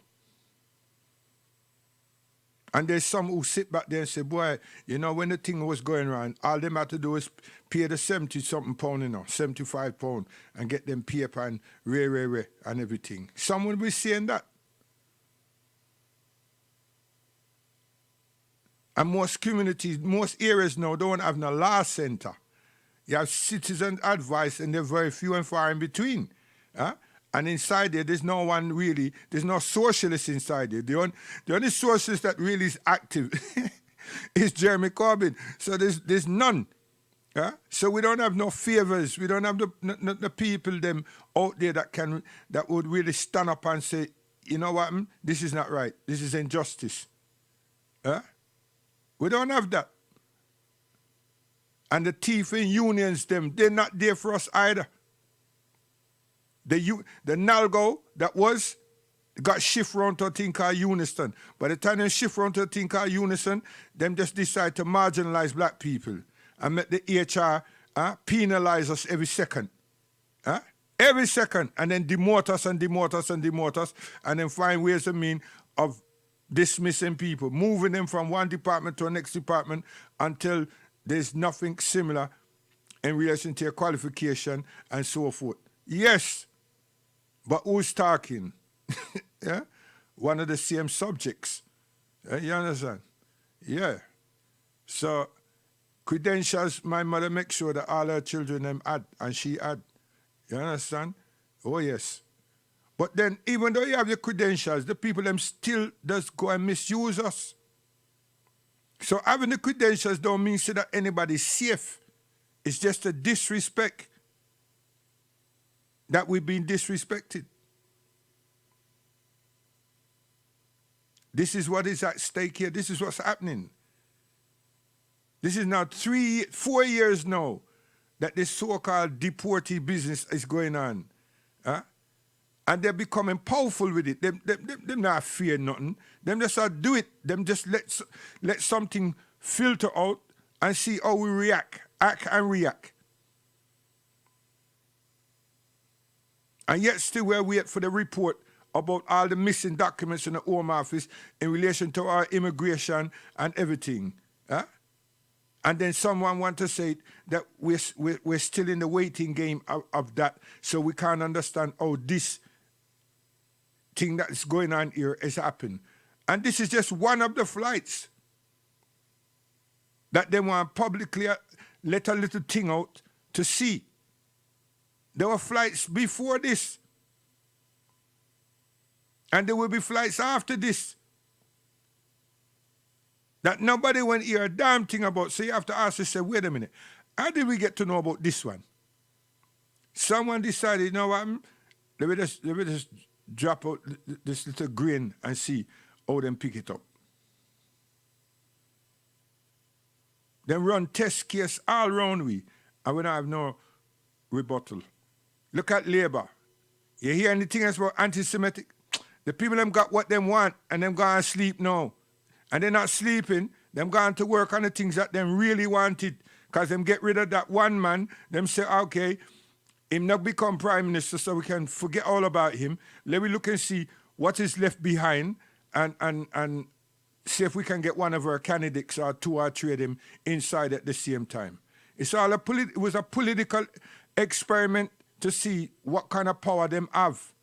S2: And there's some who sit back there and say, boy, you know, when the thing was going around, all them had to do is pay the 70-something pound, you know, 75 pound, and get them paper and rare, and everything. Someone will be saying that. And most communities, most areas now don't have no law center. You have citizen advice, and they're very few and far in between. Huh? And inside there's no one really, there's no socialist inside there. The only socialist that really is active is Jeremy Corbyn. So there's none. Huh? So we don't have no favors. We don't have the people them out there that would really stand up and say, you know what, this is not right. This is injustice. Huh? We don't have that. And the thief in unions, they're not there for us either. The Nalgo that got shift round to a thing called Unison. By the time they shift round to a thing called Unison, them just decide to marginalize black people and make the HR penalize us every second. Every second. And then demote us, and then find ways and means of dismissing people, moving them from one department to the next department until there's nothing similar in relation to your qualification and so forth. Yes, but who's talking? Yeah, one of the same subjects. You understand? Yeah. So credentials, my mother makes sure that all her children them had, and she had. You understand? Oh yes. But then, even though you have your credentials, the people them still just go and misuse us. So having the credentials don't mean so that anybody's safe. It's just a disrespect that we've been disrespected. This is what is at stake here. This is what's happening. This is now 4 years now that this so-called deportee business is going on. Huh? And they're becoming powerful with it. Them not fear nothing. Them just do it. Them just let something filter out and see how we react. Act and react. And yet still we wait for the report about all the missing documents in the Home Office in relation to our immigration and everything. Huh? And then someone want to say that we're still in the waiting game of that, so we can't understand how this thing that is going on here has happened. And this is just one of the flights that they want publicly let a little thing out to see. There were flights before this. And there will be flights after this. That nobody went hear a damn thing about. So you have to ask yourself, wait a minute, how did we get to know about this one? Someone decided, you know what, let me just drop out this little grain and see how them pick it up. Then run test case all around we, and we don't have no rebuttal. Look at labor. You hear anything else about anti-Semitic? The people them got what them want, and them gone sleep now. And they're not sleeping, them gone to work on the things that them really wanted. Because them get rid of that one man, them say, okay, him not become prime minister so we can forget all about him. Let me look and see what is left behind and see if we can get one of our candidates or two or three of them inside at the same time. It was a political experiment to see what kind of power them have.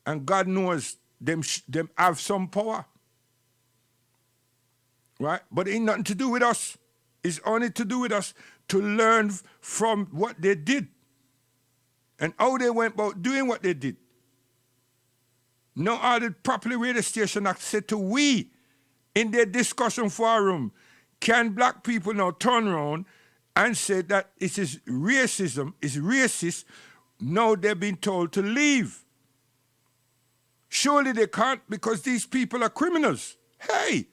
S2: And God knows them have some power. Right? But it ain't nothing to do with us. It's only to do with us to learn from what they did and how they went about doing what they did. No other properly radio station that said to we in their discussion forum, can black people now turn around and say that it is racism, is racist? Now they've been told to leave. Surely they can't because these people are criminals. Hey!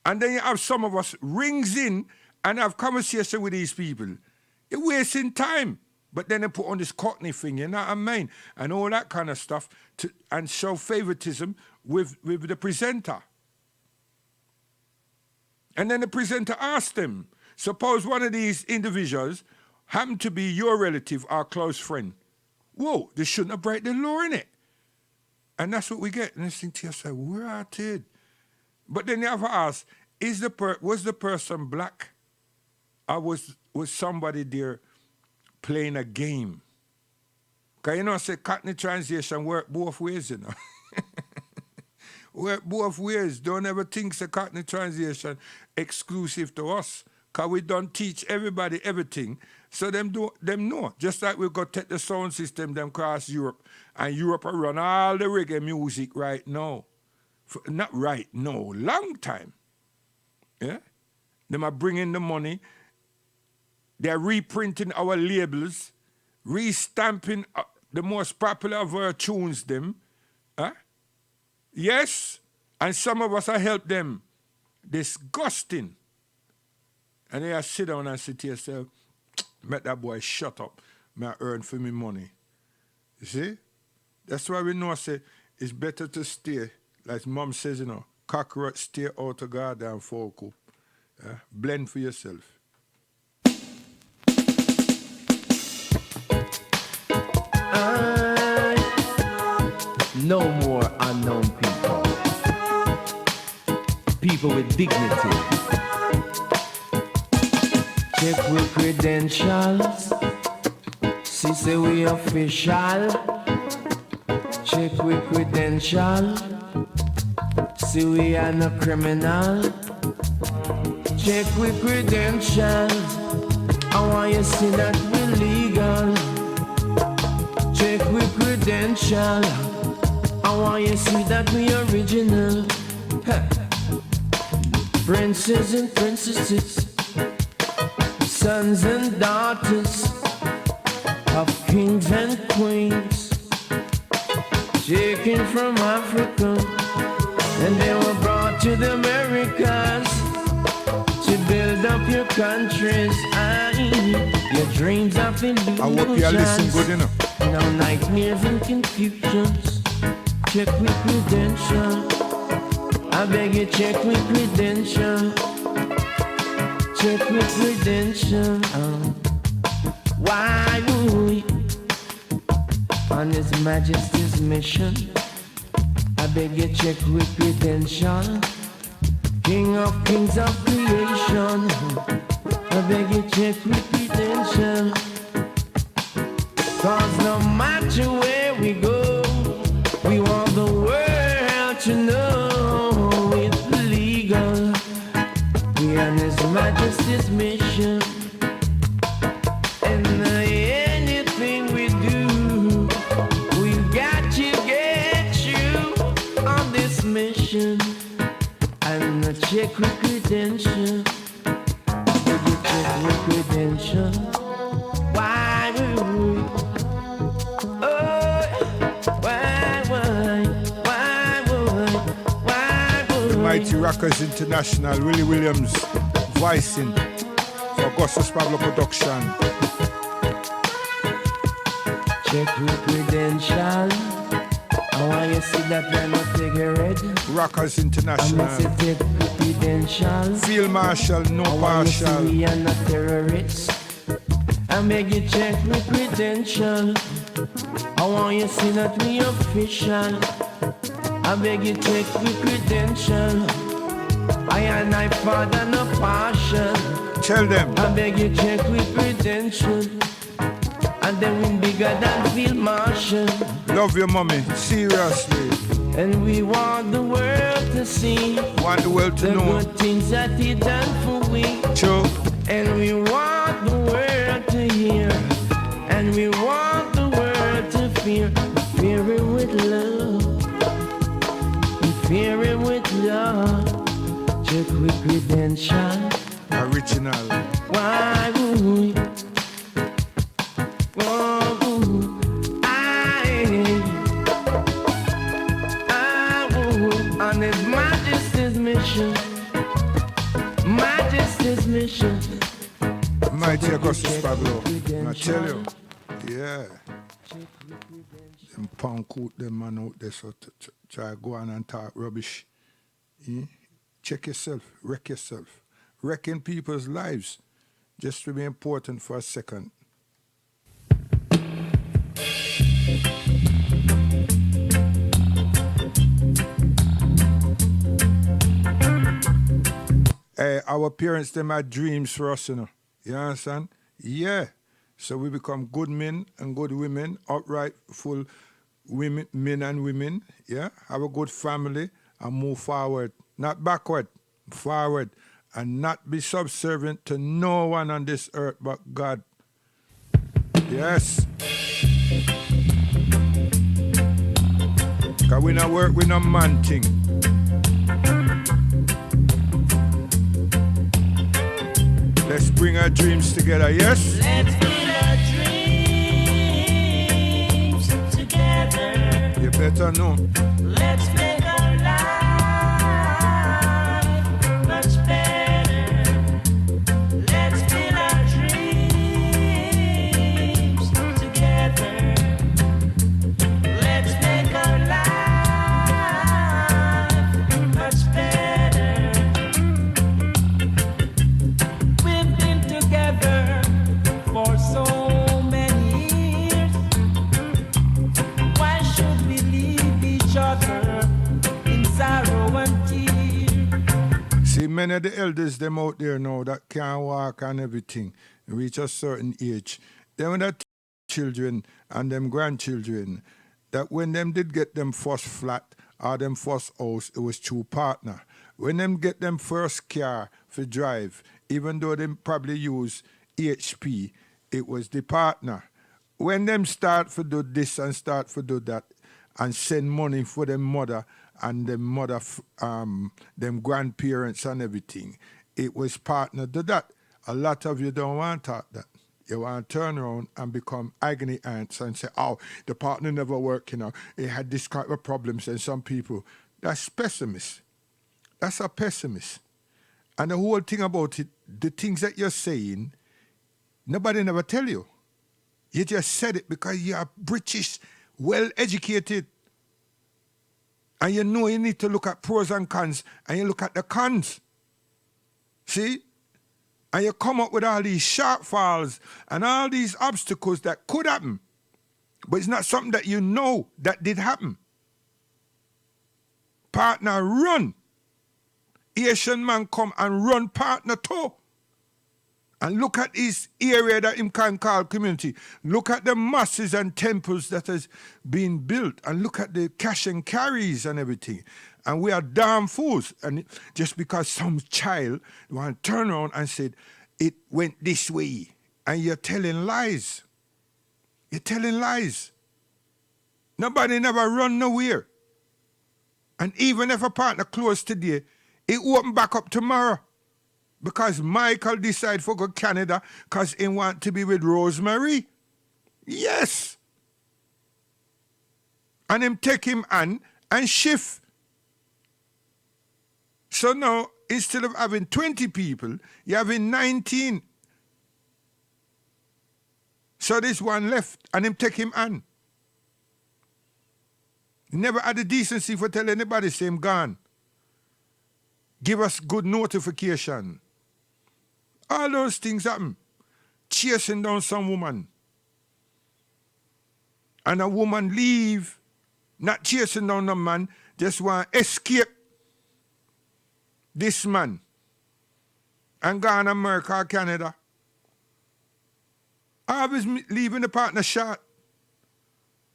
S2: And then you have some of us rings in and have conversation with these people. You're wasting time. But then they put on this Cockney thing, you know what I mean? And all that kind of stuff and show favoritism with the presenter. And then the presenter asked them, suppose one of these individuals happened to be your relative or close friend. Whoa, they shouldn't have break the law in it. And that's what we get. And you think to yourself, where are they? But then you have to ask, was the person black? Or was somebody there playing a game? Because you know, I say Cockney translation work both ways, you know. Work both ways. Don't ever think the Cockney translation exclusive to us. Because we don't teach everybody everything. So them know. Just like we got to take the sound system them across Europe. And Europe will run all the reggae music right now. Not right now, long time. Yeah? Them are bringing the money. They're reprinting our labels, restamping the most popular of our tunes them. Huh? Yes, and some of us have helped them. Disgusting. And they sit down and say to yourself, make that boy shut up. May I earn for me money. You see? That's why we know, say, it's better to stay, like Mom says, you know, cockroach stay out of goddamn folk. Blend for yourself.
S7: No more unknown people. People with dignity. Check with credentials. See, say we official. Check with credentials. See, we are no criminal. Check with credentials. I want you to see that we're legal. Check with credentials. I want you to see that we original. Princes and princesses, sons and daughters of kings and queens, taken from Africa, and they were brought to the Americas to build up your countries. Your dreams have been illusions.
S2: I hope you listen good enough.
S7: Now nightmares and confusions. Check with credentials. I beg you, check with credentials. Check with credentials. Why would we, on His Majesty's mission? I beg you, check with credentials. King of kings of creation. I beg you, check with credentials. Cause no matter where we go, we want the world to know it's legal. We on His Majesty's mission. And anything we do, we've got to get you on this mission. And check with credentials. Did you check with credentials? Why would we?
S2: Mighty Rockers International, Willie Williams, voicing for Augustus Pablo Production.
S7: Check with credentials. I want you to see that you're not cigarette.
S2: Rockers International.
S7: I must take credentials.
S2: Field Marshal, no partial.
S7: I want you to see we are not terrorists. I make you check with credentials. I want you to see that we official. I beg you check with credentials. I and I father no partial.
S2: Tell them.
S7: I beg you check with credentials. And then we bigger than Field Marshal.
S2: Love your mommy, seriously.
S7: And we want the world to see.
S2: Want the world to know.
S7: The good things that He done for we.
S2: True.
S7: And we want the world to hear. And we want the world to fear. Fear it with love. Fear it with love. Check with credentials.
S2: Original.
S7: Why would we?
S2: take us to Pablo. I tell you, yeah. Them punk out them man out there, so try go on and talk rubbish. Check yourself, wreck yourself. Wrecking people's lives just to be important for a second. Our parents, them had dreams for us, you know. You understand? Yeah. So we become good men and good women, upright, full women, men and women, yeah? Have a good family and move forward. Not backward, forward. And not be subservient to no one on this earth but God. Yes. Because we not work with no man thing. Let's bring our dreams together, yes?
S1: Let's bring our dreams together.
S2: You better know.
S1: Let's make our life much better. Let's build our dreams together. Let's make our life much better. We've been together for so many years. Why should we leave each other in sorrow and tears?
S2: See, many of the elders, them out there now that can't walk and everything, reach a certain age. Them with the children and them grandchildren, that when them did get them first flat or them first house, it was through partner. When them get them first car for drive, even though them probably use HP, it was the partner. When them start for do this and start for do that and send money for them mother and them mother, them grandparents and everything, it was partner to that. A lot of you don't want to talk that. You want to turn around and become agony ants and say, oh, the partner never worked, you know. It had this kind of problems. And some people, that's pessimist. That's a pessimist. And the whole thing about it, the things that you're saying, nobody never tell you. You just said it because you are British, well-educated. And you know you need to look at pros and cons, and you look at the cons. See? And you come up with all these shortfalls and all these obstacles that could happen. But it's not something that you know that did happen. Partner run. Asian man come and run partner too. And look at this area that him can call community. Look at the mosques and temples that has been built. And look at the cash and carries and everything. And we are damn fools. And just because some child want to turn around and said, it went this way. And you're telling lies. You're telling lies. Nobody never run nowhere. And even if a partner closed today, it open back up tomorrow. Because Michael decide for go Canada because he want to be with Rosemary. Yes. And him take him on and shift. So now, instead of having 20 people, you're having 19. So there's one left, and him take him on. He never had the decency for tell anybody, say him gone. Give us good notification. All those things happen. Chasing down some woman. And a woman leave, not chasing down a man, just want to escape this man and go to America or Canada. Always leaving the partner short.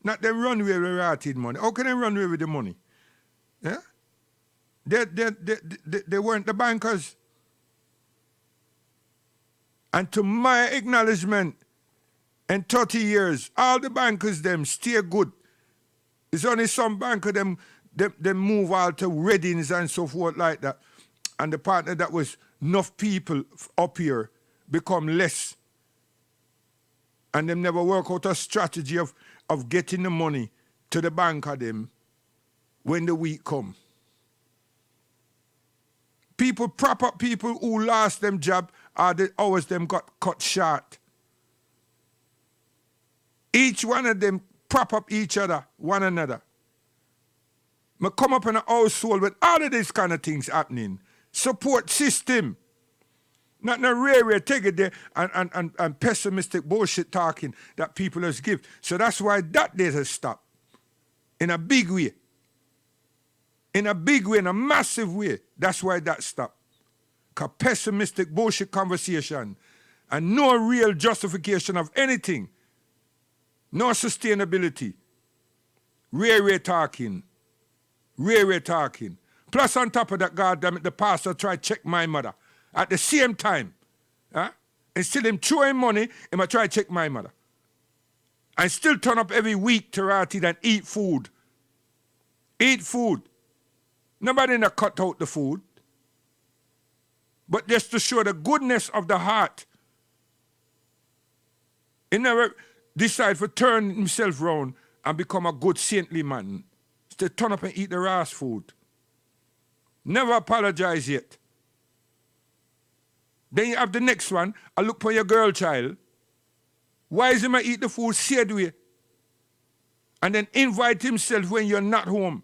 S2: Not them run away with rotted money. How can they run away with the money? Yeah? They weren't the bankers. And to my acknowledgement, in 30 years, all the bankers them stay good. It's only some banker them move out to weddings and so forth like that. And the partner that was enough people up here become less. And them never work out a strategy of getting the money to the bank of them when the week come. People prop up people who lost them job or the hours them got cut short. Each one of them prop up each other, one another. I come up in a household with all of these kind of things happening. Support system. Not no rare take it there and pessimistic bullshit talking that people just give. So that's why that there's a stop. In a big way. In a big way, in a massive way. That's why that stopped. Because pessimistic bullshit conversation and no real justification of anything. No sustainability. Rare talking. Rare talking. Plus on top of that, goddamn it, the pastor tried to check my mother. At the same time. And still him throwing money, he might try to check my mother. And still turn up every week to Rati and eat food. Eat food. Nobody not cut out the food. But just to show the goodness of the heart. He never decide to turn himself round and become a good saintly man. To turn up and eat the rash food. Never apologize yet. Then you have the next one, I look for your girl child. Why is he going to eat the food said way? And then invite himself when you're not home.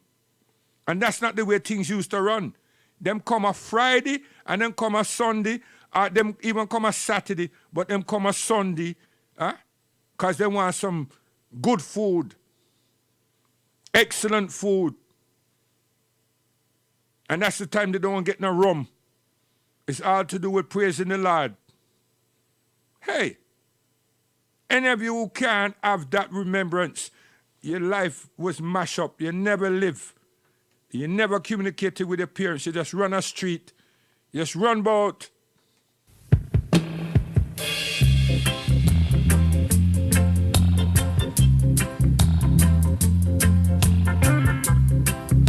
S2: And that's not the way things used to run. Them come a Friday, and then come a Sunday, or them even come a Saturday, but them come a Sunday, because they want some good food. Excellent food. And that's the time they don't get no rum. It's all to do with praising the Lord. Hey, any of you who can't have that remembrance, your life was mashed up. You never live. You never communicated with your parents. You just run a street. You just run about.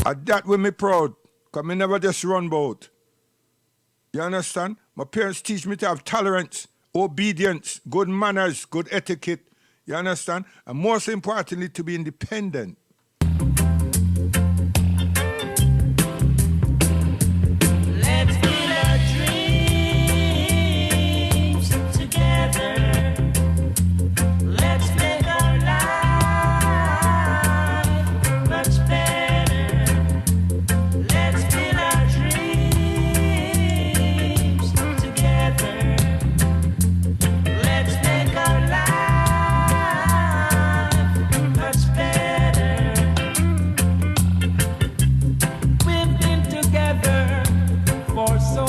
S2: And that with me proud, because I never just run boat. You understand? My parents teach me to have tolerance, obedience, good manners, good etiquette. You understand? And most importantly, to be independent.
S1: Let's build our dreams together. Let's make our life much better. Let's build our dreams together. Let's make our life much better. We've been together for so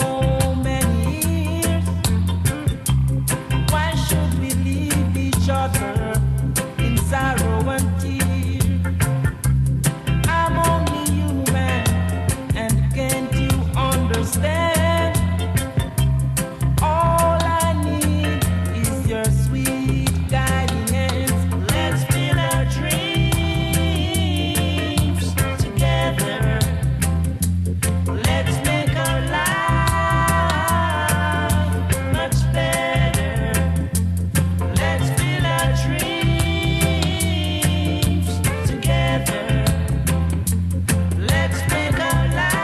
S1: many years. Why should we leave each other in sorrow and tears? I'm only human, and can't you understand? All I need is your sweet guiding hands. Let's build our dreams together. Let's make our life much better. Let's build our dreams together. Let's make our life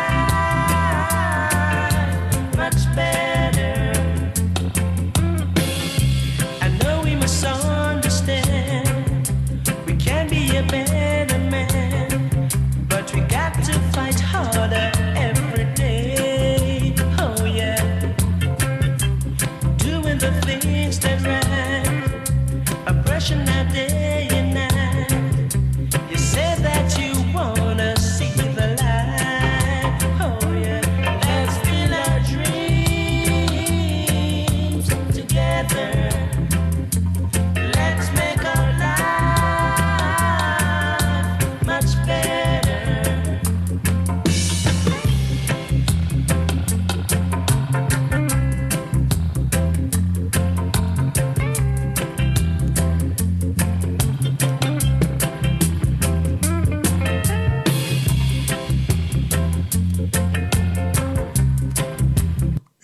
S1: much better. I know we must understand we can be a better man, but we got to fight harder every day. Oh yeah, doing the things that right, oppression not day and night. You said that you wanna see the light. Oh yeah, let's build our dreams together. Let's make our life much better.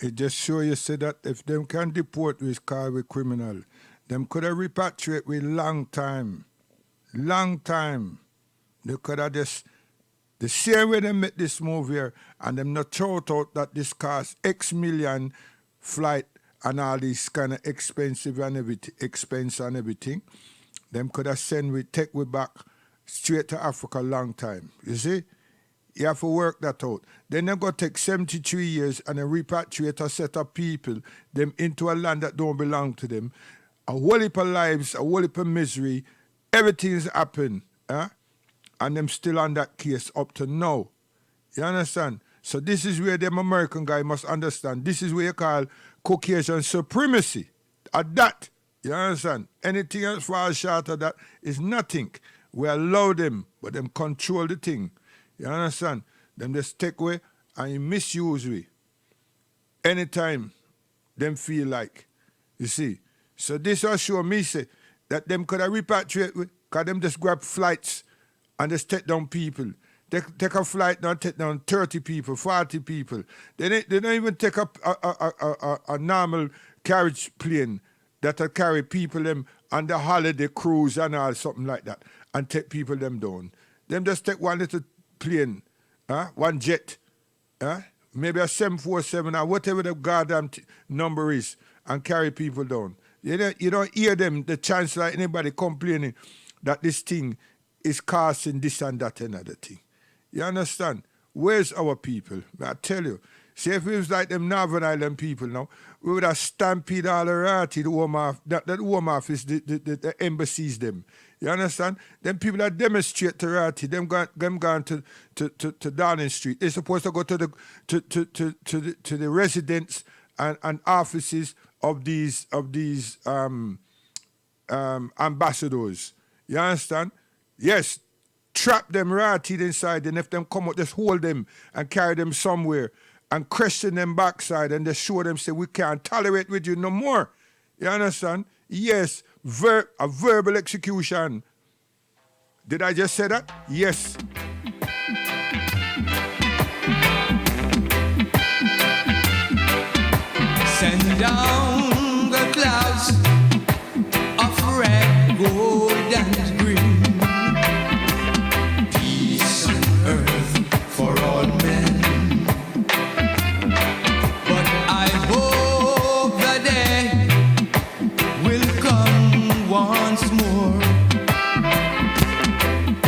S2: It just show you say that if them can deport we call we criminal, them could have repatriate we long time. Long time. They could have just The same way they make this move here, and them not thought out that this cost X million flight and all these kind of expensive and everything, them could have take we back straight to Africa long time. You see? You have to work that out. Then they go take 73 years and then repatriate a set of people, them into a land that don't belong to them. A whole heap of lives, a whole heap of misery, everything's happened. And them still on that case up to now. You understand? So this is where them American guy must understand. This is what you call Caucasian supremacy. At that. You understand? Anything else far short of that is nothing. We allow them, but them control the thing. You understand? Them just take away and misuse we. Anytime them feel like. You see? So this will show me say that them could have repatriate because them just grab flights and just take down people. They take a flight now, take down 30 people, 40 people. They don't even take up a normal carriage plane that will carry people them on the holiday cruise and all something like that and take people them down. Them just take one little plane, one jet, maybe a 747 or whatever the goddamn number is and carry people down. You don't hear them, the chance like anybody complaining that this thing is costing this and that and other thing. You understand? Where's our people? I tell you. See, if it was like them Northern Island people now, we would have stampede all the Rati, the Home Office, the embassies, them. You understand? Them people that demonstrate to Rati, them gone to Downing Street. They're supposed to go to the residents and offices of these ambassadors. You understand? Yes, trap them right inside, and if them come out, just hold them and carry them somewhere and question them backside and just show them, say, we can't tolerate with you no more. You understand? Yes, a verbal execution. Did I just say that? Yes.
S1: Send down the clouds of red, gold, and green. Peace on earth for all men. But I hope the day will come once more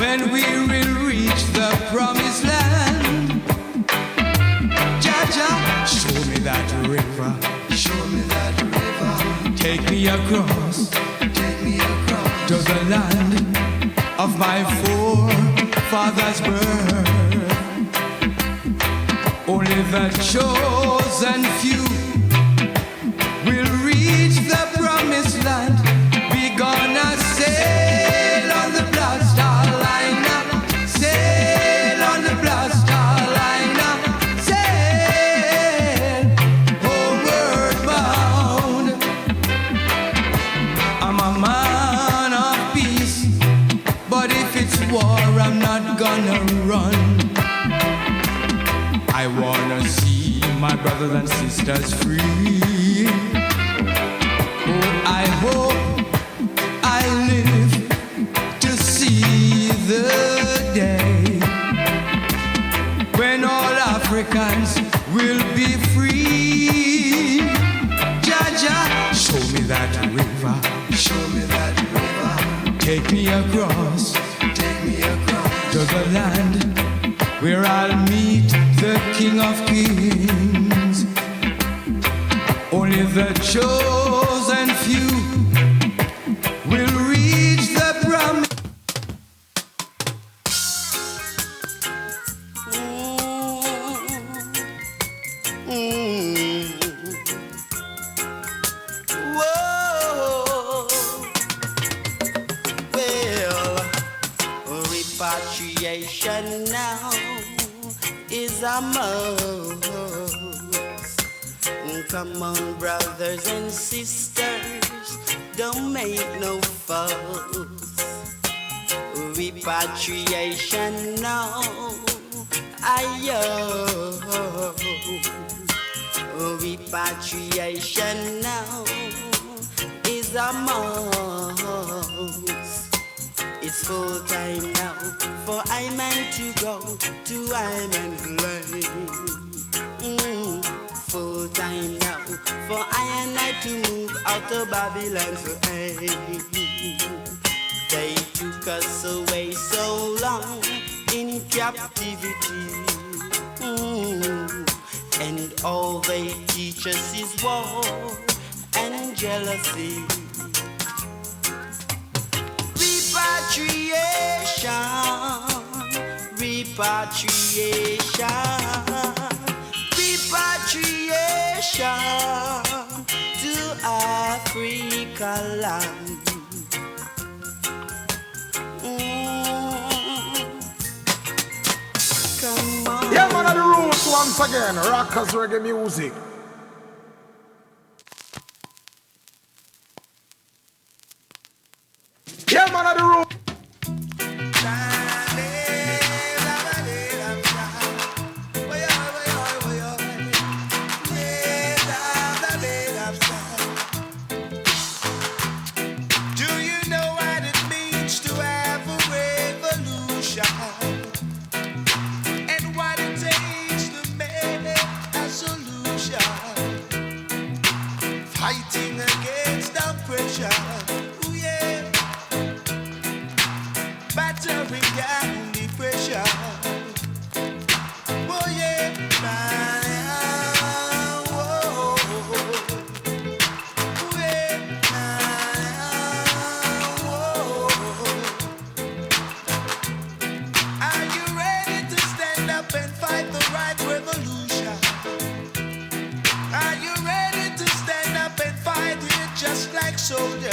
S1: when we will reach the promised land. Jah, show me that river. Show me that river. Take me across to the land of my forefathers' birth. Only the chosen few will reach the promised land. We gonna sail on the Black Star Liner, sail on the Black Star Liner, sail homeward bound. I'm a man of peace, but if it's war, I'm not gonna run. I wanna see my brothers and sisters free. Oh, I hope I live to see the day when all Africans will be free. Jah, show me that river. Show me that river. Take me across to the land where I'll meet the King of Kings. Only the chosen few will reach the promise.
S4: Whoa. Well, repatriation now is a must. Come on, brothers and sisters, don't make no fuss. Repatriation now, ayo. Repatriation now is a must.
S1: It's full time now for I man to go to I man's land. Full time now for I and I to move out of Babylon. So hey, they took us away so long in captivity. And all they teach us is war and jealousy. Repatriation, repatriation, repatriation to Africa land. Come on.
S8: Yeah, man, of the roots once again. Rockers reggae music. Yeah, man, of the roots.
S1: Fighting against the pressure, ooh yeah, battering down the pressure, oh yeah, whoa, ooh yeah, whoa. Are you ready to stand up and fight the right revolution? Are you ready to stand up and fight it just like soldiers?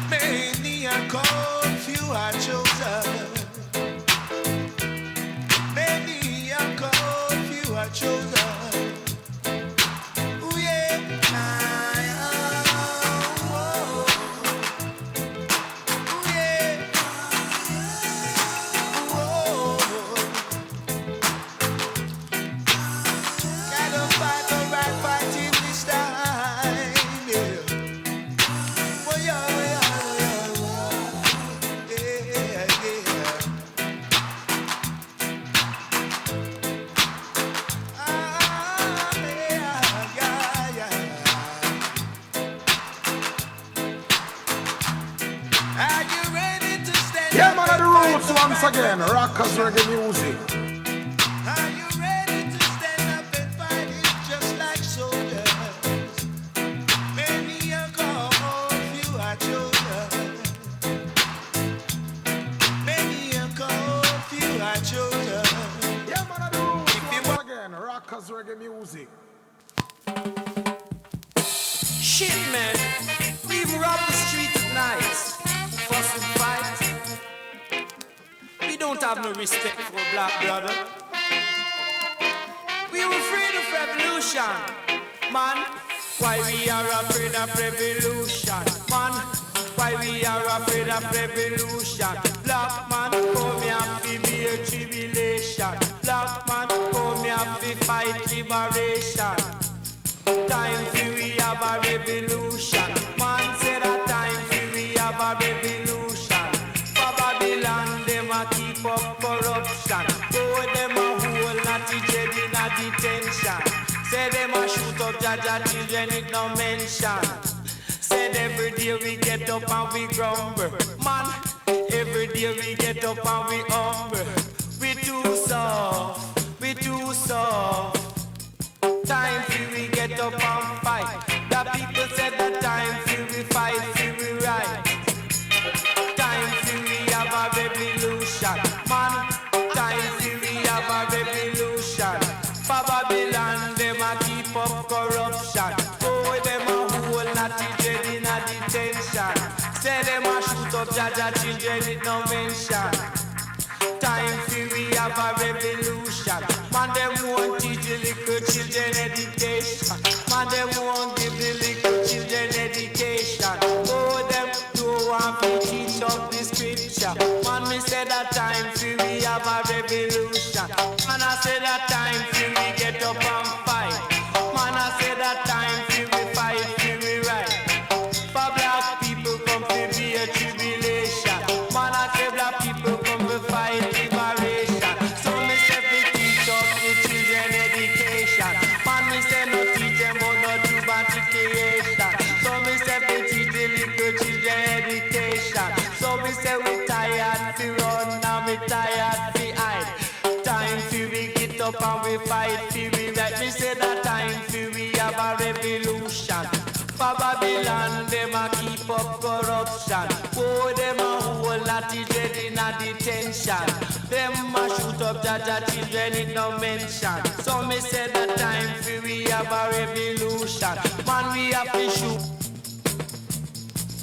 S1: Many are called, few are chosen. Many are called, few are chosen. Ooh yeah, whoa. Ooh yeah, whoa. Gotta fight the right fight in this time, yeah. Oh yeah, yeah, Are you ready to stand
S8: Yeah,
S1: up
S8: man, of the
S1: and fight
S8: roots
S1: the
S8: once
S1: right
S8: again.
S1: fight?
S8: Rockers reggae music.
S1: Are you ready to stand up and fight it just like soldiers? Many are called, few are chosen. Many are called, few are chosen.
S8: Yeah, man, of the roots
S1: If you
S8: once again. Rockers reggae music.
S9: Shit, man. We even rob the streets at night. Fuss and fight. We don't have no respect for a black brother. We were afraid of revolution, man. Why we are afraid of revolution, man? Why we are afraid of revolution? Black man, come here to be a tribulation. Black man, come here to fight liberation. Time for we have a revolution. Man said that time for we have a revolution. For Babylon, them a keep up corruption. Go them a whole natty jail in a detention. Say them a shoot up Jaja children it no mention. Said every day we get up and we grumble. Man, every day we get up and we humble. We too soft, we too soft. Time for we get up and fight. The people said that time for we fight, for we right. Time for we have a revolution, man. Time for we have a revolution. For Babylon, them a keep up corruption. Oh, them a whole natty jail in a detention. Say them a shoot up Jaja children it no mention. Time for we have a revolution. Man, them won't teach the little children education. Man, them won't give the little children education. Oh, them don't want to teach up the scripture. Man, me say that time for we have a revolution. Man, I say that time for we get up and fight. Man, I say that time for we fight, for we right. For black people come to be a tribulation. run and me tired fi hide. Time fi we get up and we fight fi we right. Me say that time fi we have a revolution. For Babylon, them a keep up corruption. Oh, them a whole lot of dread in a detention. Them a shoot up Jaja children, it no mention. So me say that time fi we have a revolution. Man, we have to shoot.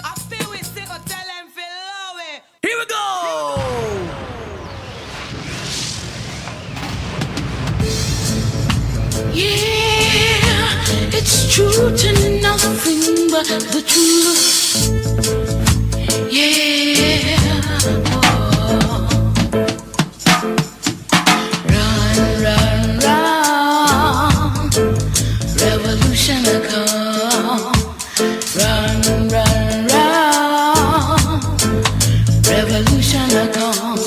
S1: I feel we still tell them fi love it.
S9: Here we go!
S3: Yeah, it's true to nothing but the truth. Yeah. Oh. Run, run, run. Revolution will come. Run, run, run. Revolution will come.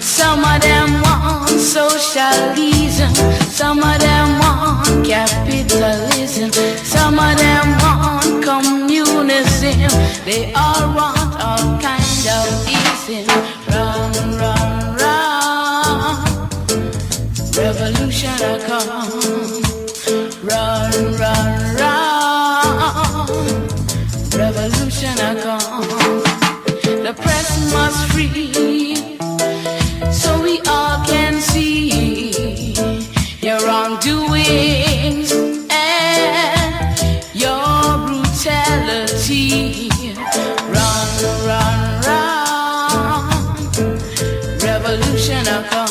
S3: Some of them want socialism. Some of them want capitalism. Some of them want communism. They all want all kind of ism. Run, run, run. Revolution will come. Run, run, run. Revolution will come. The press must free, so we all can see your wrongdoings and your brutality. Run, run, run. Revolution will come.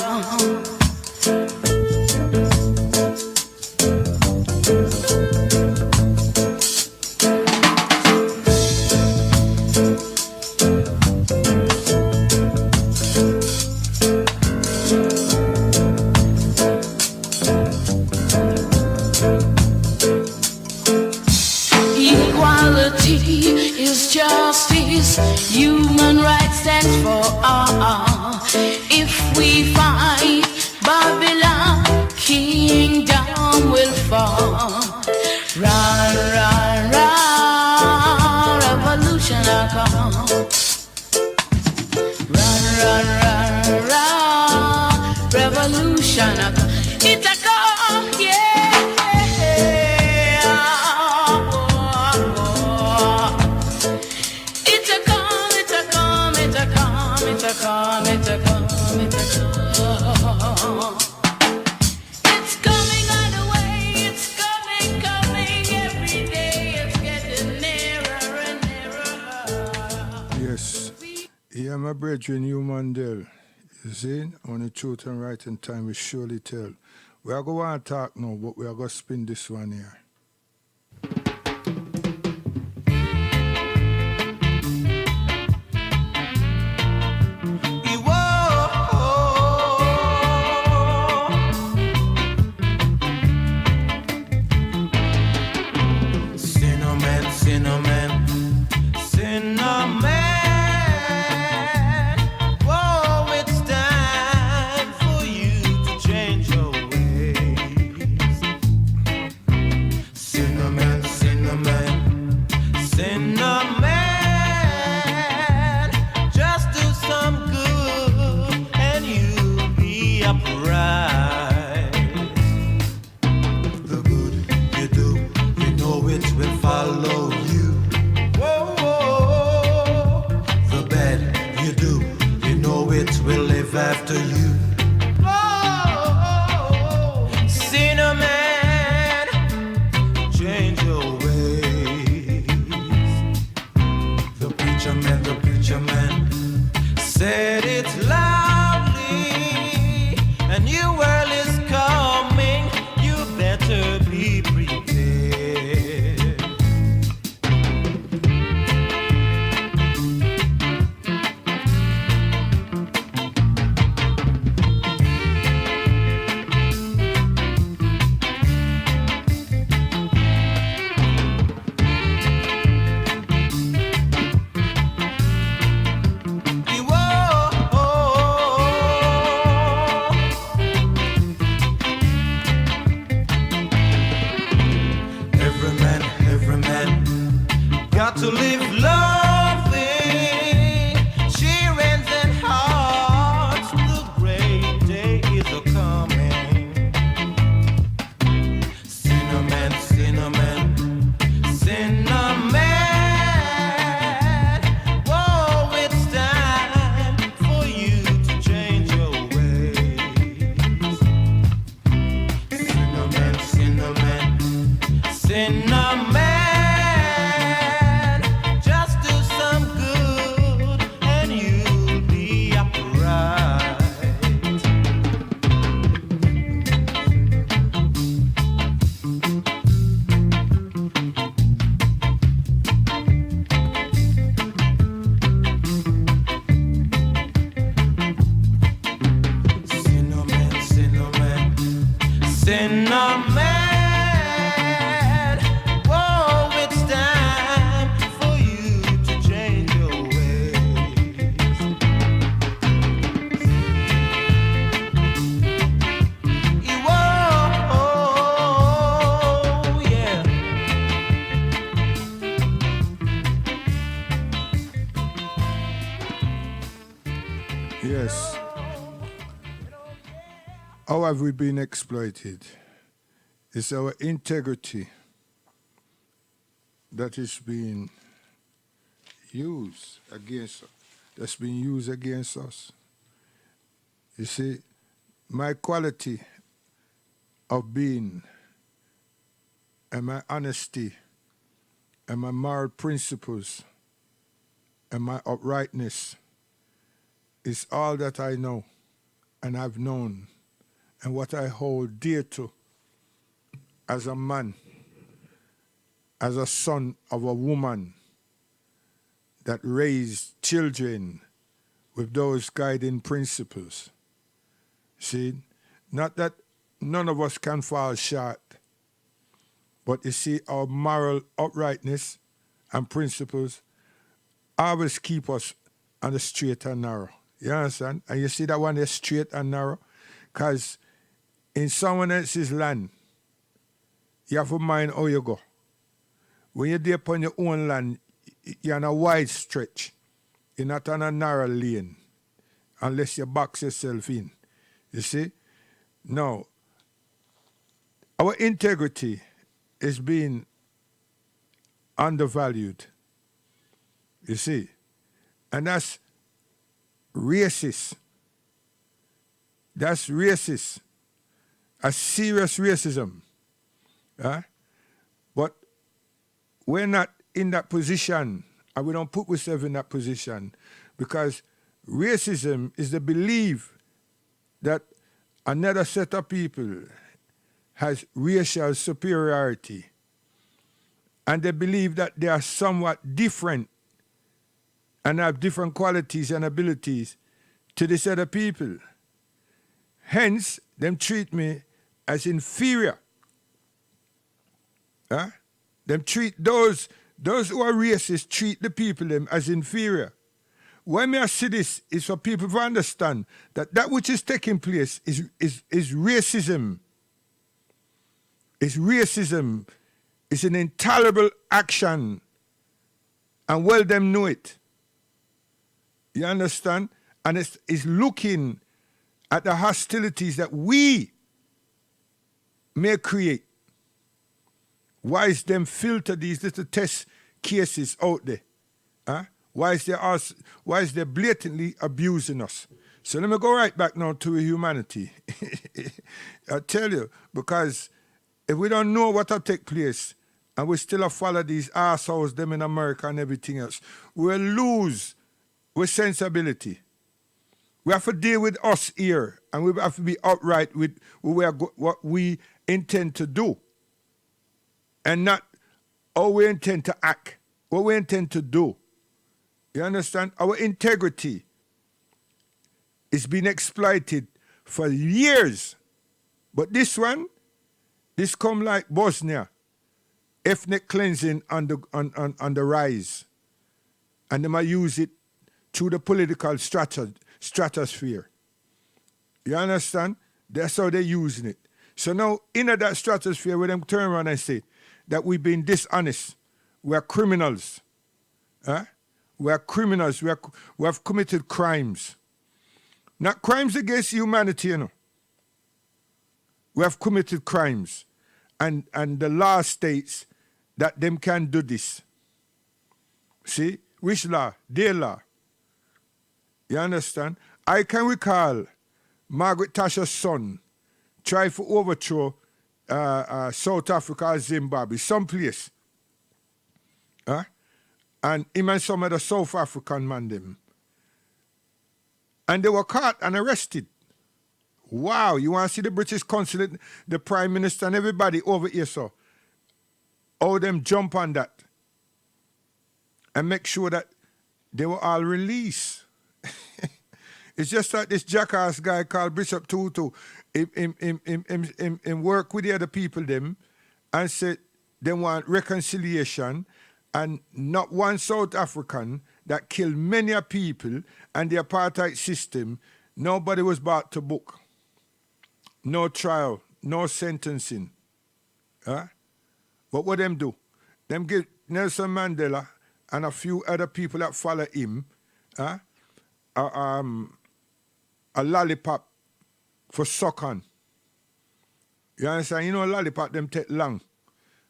S3: Is justice, human rights stands for all. If we fight Babylon, kingdom will fall. Run, run, run, revolution will come. Run, run, run, run, revolution will come. It's a come, yeah. It's coming on the way, it's coming every day, it's getting nearer and nearer.
S2: Yes. Yeah, my brethren, you Mandel. You see, on the truth and right in time, we surely tell. We are going to talk now, but we are going to spin this one here.
S9: After you, oh, cinnamon, change your ways. The preacher man said it's loudly, a new world is coming. You better be prepared. Got to live loving, cheering and
S2: Yes. How have we been exploited? It's our integrity that is being used against us. That's being used against us. You see, my quality of being and my honesty and my moral principles and my uprightness is all that I know and I've known and what I hold dear to as a man, as a son of a woman that raised children with those guiding principles. See, not that none of us can fall short, but you see, our moral uprightness and principles always keep us on the straight and narrow. You understand? And you see that one is straight and narrow? Because in someone else's land, you have to mind how you go. When you're there upon your own land, you're on a wide stretch. You're not on a narrow lane unless you box yourself in. You see? Now, our integrity is being undervalued. You see? And that's racist. That's racist. A serious racism. Huh? But we're not in that position, and we don't put ourselves in that position because racism is the belief that another set of people has racial superiority, and they believe that they are somewhat different and have different qualities and abilities to this other people. Hence, them treat me as inferior. Huh? Them treat those who are racist treat the people them as inferior. Why may I say this is for people to understand that which is taking place is racism. It's racism. It's an intolerable action. And well them know it. You understand? And it's looking at the hostilities that we may create. Why is them filter these little test cases out there? Huh? Why is they blatantly abusing us? So let me go right back now to humanity. I tell you, because if we don't know what will take place and we still follow these assholes, them in America and everything else, we'll lose with sensibility. We have to deal with us here and we have to be upright with what we intend to do. And not how we intend to act, what we intend to do. You understand? Our integrity is being exploited for years. But this come like Bosnia, ethnic cleansing on the rise. And they might use it through the political stratosphere. You understand? That's how they're using it. So now, in that stratosphere, where them turn around and say that we've been dishonest, we're criminals. Huh? We're criminals. We have committed crimes. Not crimes against humanity, you know. We have committed crimes. And the law states that them can do this. See? Which law? Their law. You understand? I can recall Margaret Thatcher's son tried to overthrow South Africa or Zimbabwe, someplace. Huh? And him and some of the South African man them. And they were caught and arrested. Wow, you want to see the British consulate, the Prime Minister and everybody over here, so all them jump on that and make sure that they were all released. It's just like this jackass guy called Bishop Tutu. Him work with the other people them and said they want reconciliation, and not one South African that killed many people and the apartheid system, nobody was brought to book. No trial, no sentencing. Huh? But what them do? Them give Nelson Mandela and a few other people that follow him a lollipop for suck on. You understand? You know, a lollipop, them take long.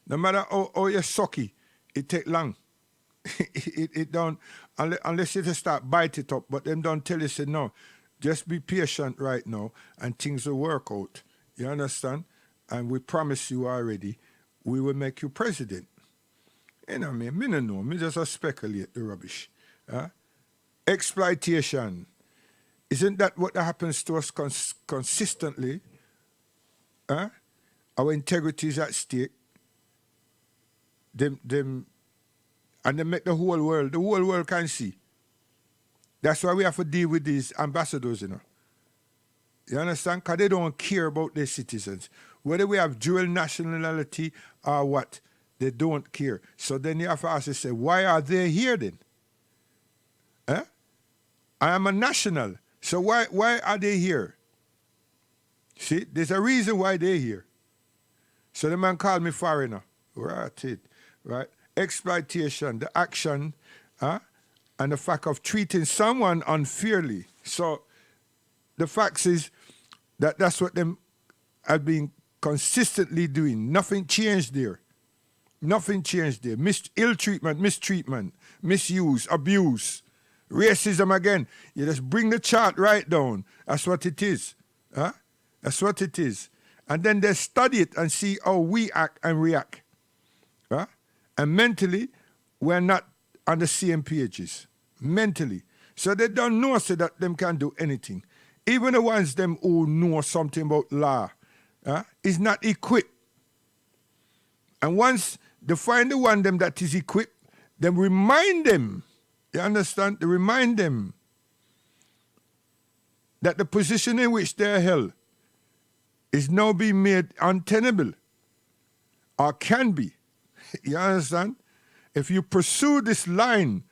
S2: No matter how you sucky, it take long. it don't, unless you just start bite it up, but them don't tell you, say, no, just be patient right now and things will work out. You understand? And we promise you already, we will make you president. You know me don't know, me just speculate the rubbish. Exploitation. Isn't that what happens to us consistently? Our integrity is at stake. Them, and they make the whole world can see. That's why we have to deal with these ambassadors, you know. You understand? Because they don't care about their citizens. Whether we have dual nationality or what, they don't care. So then you have to ask yourself, why are they here then? I am a national. So why are they here? See, there's a reason why they're here. So the man called me foreigner. Right? Exploitation, the action, and the fact of treating someone unfairly. So the fact is that that's what them have been consistently doing. Nothing changed there. Nothing changed there. Ill treatment, mistreatment, misuse, abuse, racism again. You just bring the chart right down. That's what it is. That's what it is. And then they study it and see how we act and react. And mentally, we're not on the same pages. Mentally. So they don't know so that them can do anything. Even the ones them who know something about law is not equipped. And once they find the one them that is equipped, then remind them, you understand? They remind them that the position in which they're held is now being made untenable or can be. You understand? If you pursue this line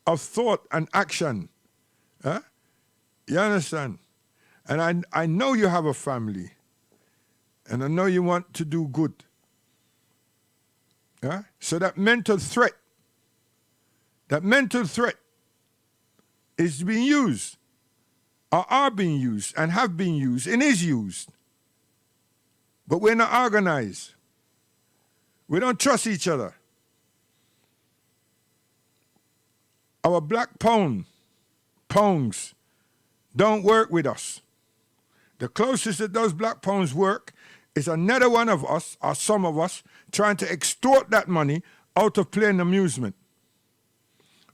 S2: of thought and action, you understand? And I know you have a family, and I know you want to do good. So that mental threat is being used, or are being used, and have been used, and is used. But we're not organized. We don't trust each other. Our black pounds don't work with us. The closest that those black pounds work is another one of us, or some of us, trying to extort that money out of plain amusement.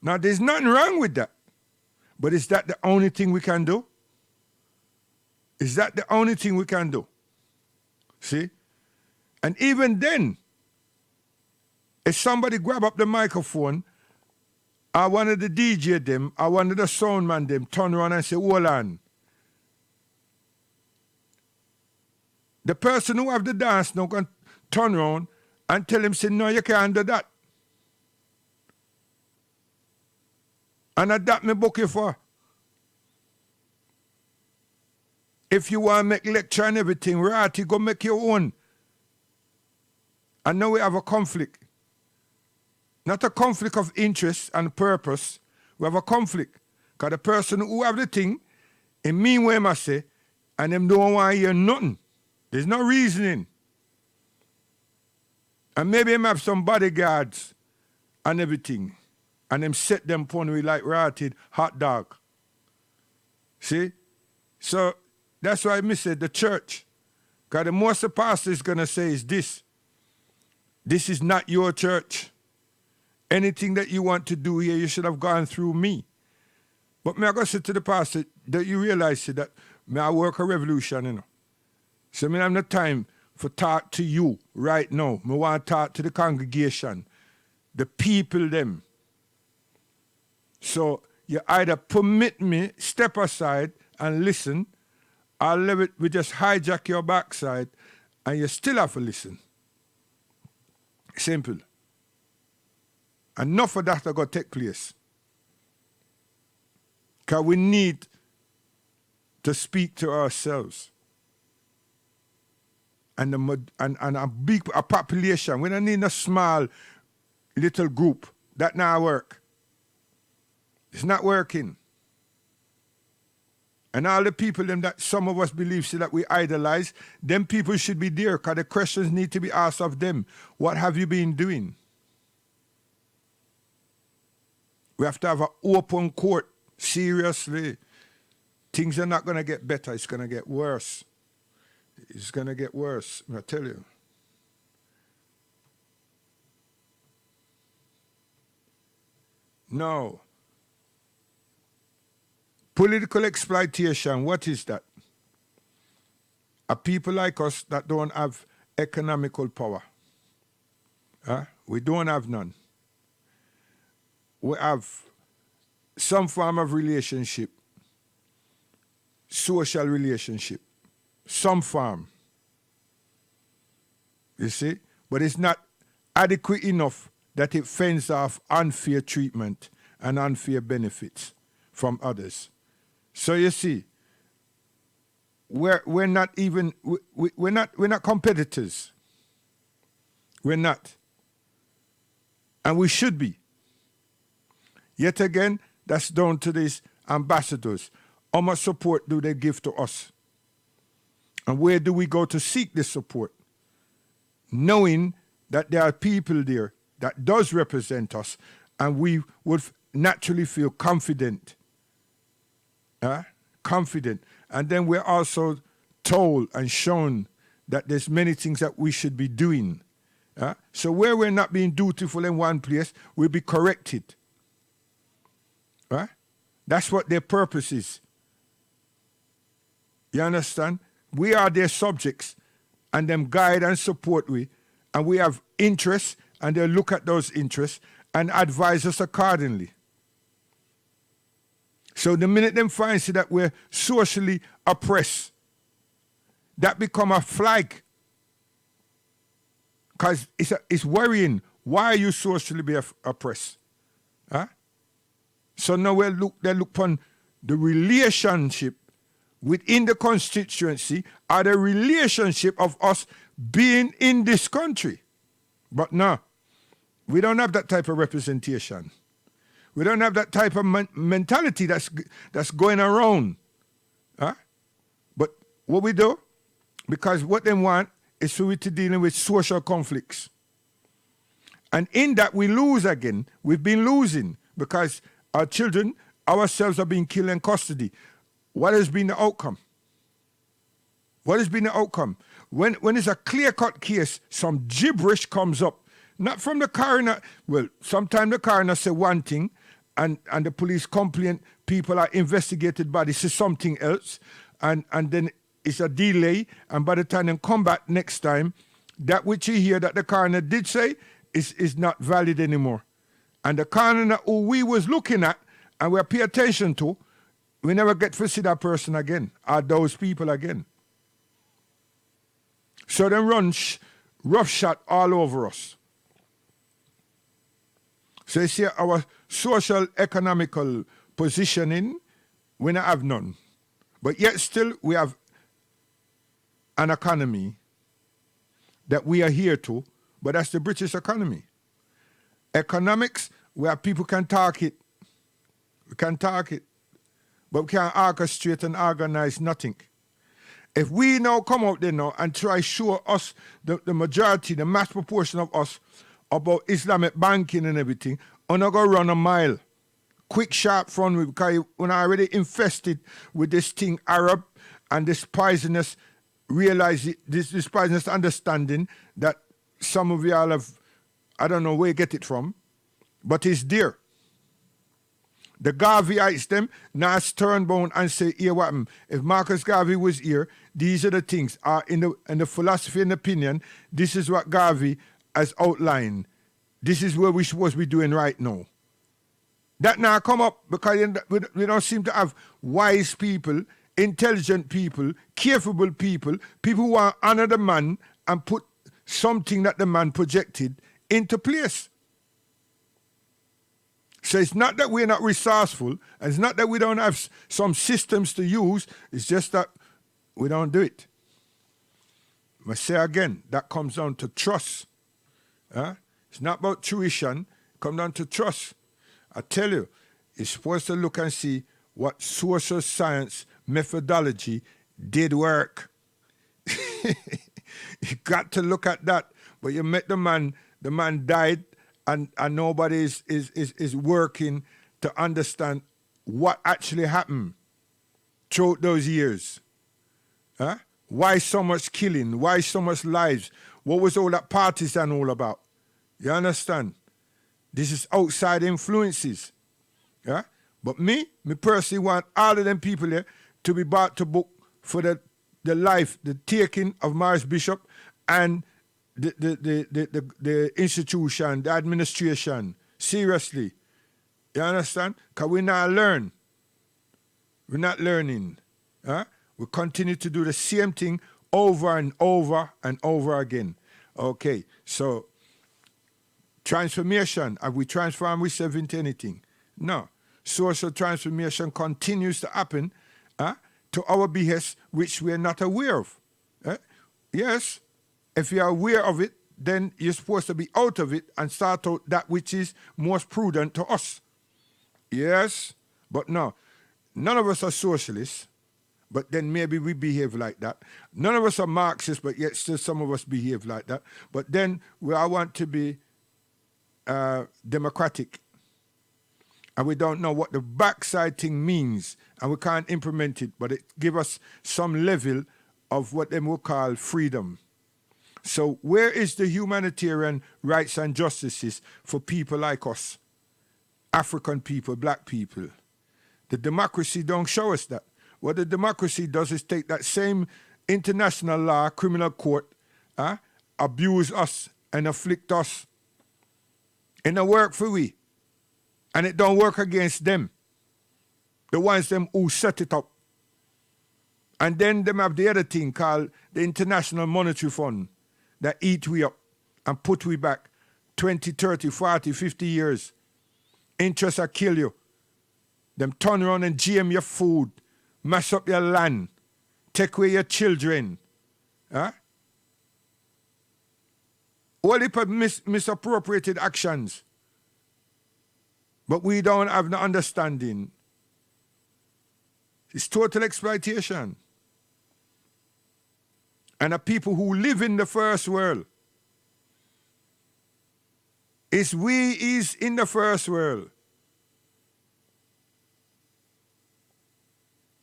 S2: Now, there's nothing wrong with that. But is that the only thing we can do? Is that the only thing we can do? See? And even then, if somebody grab up the microphone, or one of the DJ them, or one of the sound man them, turn around and say, hold on. The person who have the dance now can turn around and tell him, say, no, you can't do that. And that me book you for. If you want to make lecture and everything, right, you go make your own. And now we have a conflict. Not a conflict of interest and purpose. We have a conflict. Because the person who have the thing, in mean way must say, and them don't want to hear nothing. There's no reasoning. And maybe him have some bodyguards and everything. And them set them upon we like rotted hot dog. See? So that's why I said the church. Because the most the pastor is going to say is this. This is not your church. Anything that you want to do here, you should have gone through me. But me I go say to the pastor that you realize that me I work a revolution, you know. So me have no time for talk to you right now. Me want to talk to the congregation, the people them. So you either permit me, step aside and listen, or let it, we just hijack your backside and you still have to listen. Simple. Enough of that are going to take place. Because we need to speak to ourselves. And a population. We don't need a small little group. That not work. It's not working. And all the people them that some of us believe so that we idolize, them people should be there because the questions need to be asked of them. What have you been doing? We have to have an open court. Seriously. Things are not going to get better. It's going to get worse. It's going to get worse, I tell you. No. Political exploitation, what is that? A people like us that don't have economical power. We don't have none. We have some form of relationship, social relationship, some form. You see? But it's not adequate enough that it fends off unfair treatment and unfair benefits from others. So you see, we're not even we're not competitors. We're not, and we should be. Yet again, that's down to these ambassadors. How much support do they give to us, and where do we go to seek this support, knowing that there are people there that does represent us, and we would naturally feel confident. Confident. And then we're also told and shown that there's many things that we should be doing. So where we're not being dutiful in one place, we'll be corrected. That's what their purpose is. You understand? We are their subjects, and them guide and support we, and we have interests, and they look at those interests and advise us accordingly. So the minute them find that we're socially oppressed, that become a flag. Because it's worrying. Why are you socially be oppressed? So now they look upon the relationship within the constituency or the relationship of us being in this country. But no, we don't have that type of representation. We don't have that type of mentality that's going around. But what we do, because what they want is for we to dealing with social conflicts. And in that we lose again. We've been losing because our children, ourselves are being killed in custody. What has been the outcome? What has been the outcome? When it's a clear-cut case, some gibberish comes up. Not from the coroner. Well, sometimes the coroner say one thing, and the police complain, people are investigated, but this is something else, and then it's a delay, and by the time they come back next time, that which you hear that the coroner did say is not valid anymore. And the coroner who we was looking at and we pay attention to, we never get to see that person again, or those people again. So they run roughshod all over us. So you see our social economical positioning, we don't have none. But yet still we have an economy that we are here to, but that's the British economy. Economics, where people can talk it. We can talk it, but we can't orchestrate and organize nothing. If we now come out there now and try show us the majority, the mass proportion of us about Islamic banking and everything, I'm not going to run a mile. Quick, sharp front, because when I already infested with this thing, Arab, and this poisonous, this poisonous understanding that some of y'all have, I don't know where you get it from, but it's there. The Garveyites them now turn bound and say, here what happened. If Marcus Garvey was here, these are the things. In the philosophy and opinion, this is what Garvey has outlined. This is where we're supposed to be doing right now. That now come up because we don't seem to have wise people, intelligent people, careful people who want to honor the man and put something that the man projected into place. So it's not that we're not resourceful, and it's not that we don't have some systems to use, it's just that we don't do it. I say again, that comes down to trust. It's not about tuition, it comes down to trust. I tell you, you're supposed to look and see what social science methodology did work. You got to look at that. But you met the man died, and nobody is working to understand what actually happened throughout those years. Huh? Why so much killing? Why so much lives? What was all that partisan all about? You understand? This is outside influences. Yeah? But me personally want all of them people there to be brought to book for the life, the taking of Morris Bishop and the institution, the administration. Seriously. You understand? Because we not learn. We're not learning. Huh? We continue to do the same thing over and over and over again. Okay, so transformation, have we transformed ourselves into anything? No. Social transformation continues to happen to our behest, which we're not aware of. Yes, if you're aware of it, then you're supposed to be out of it and start out that which is most prudent to us. Yes, but no. None of us are socialists, but then maybe we behave like that. None of us are Marxists, but yet still some of us behave like that. But then we all want to be democratic. And we don't know what the backside thing means, and we can't implement it, but it gives us some level of what they will call freedom. So where is the humanitarian rights and justices for people like us? African people, black people. The democracy don't show us that. What the democracy does is take that same international law, criminal court, abuse us and afflict us. It don't work for we. And it don't work against them. The ones them who set it up. And then them have the other thing called the International Monetary Fund that eat we up and put we back 20, 30, 40, 50 years. Interest will kill you. Them turn around and GM your food, mess up your land, take away your children. All heap of misappropriated actions. But we don't have no understanding. It's total exploitation. And the people who live in the first world, is in the first world.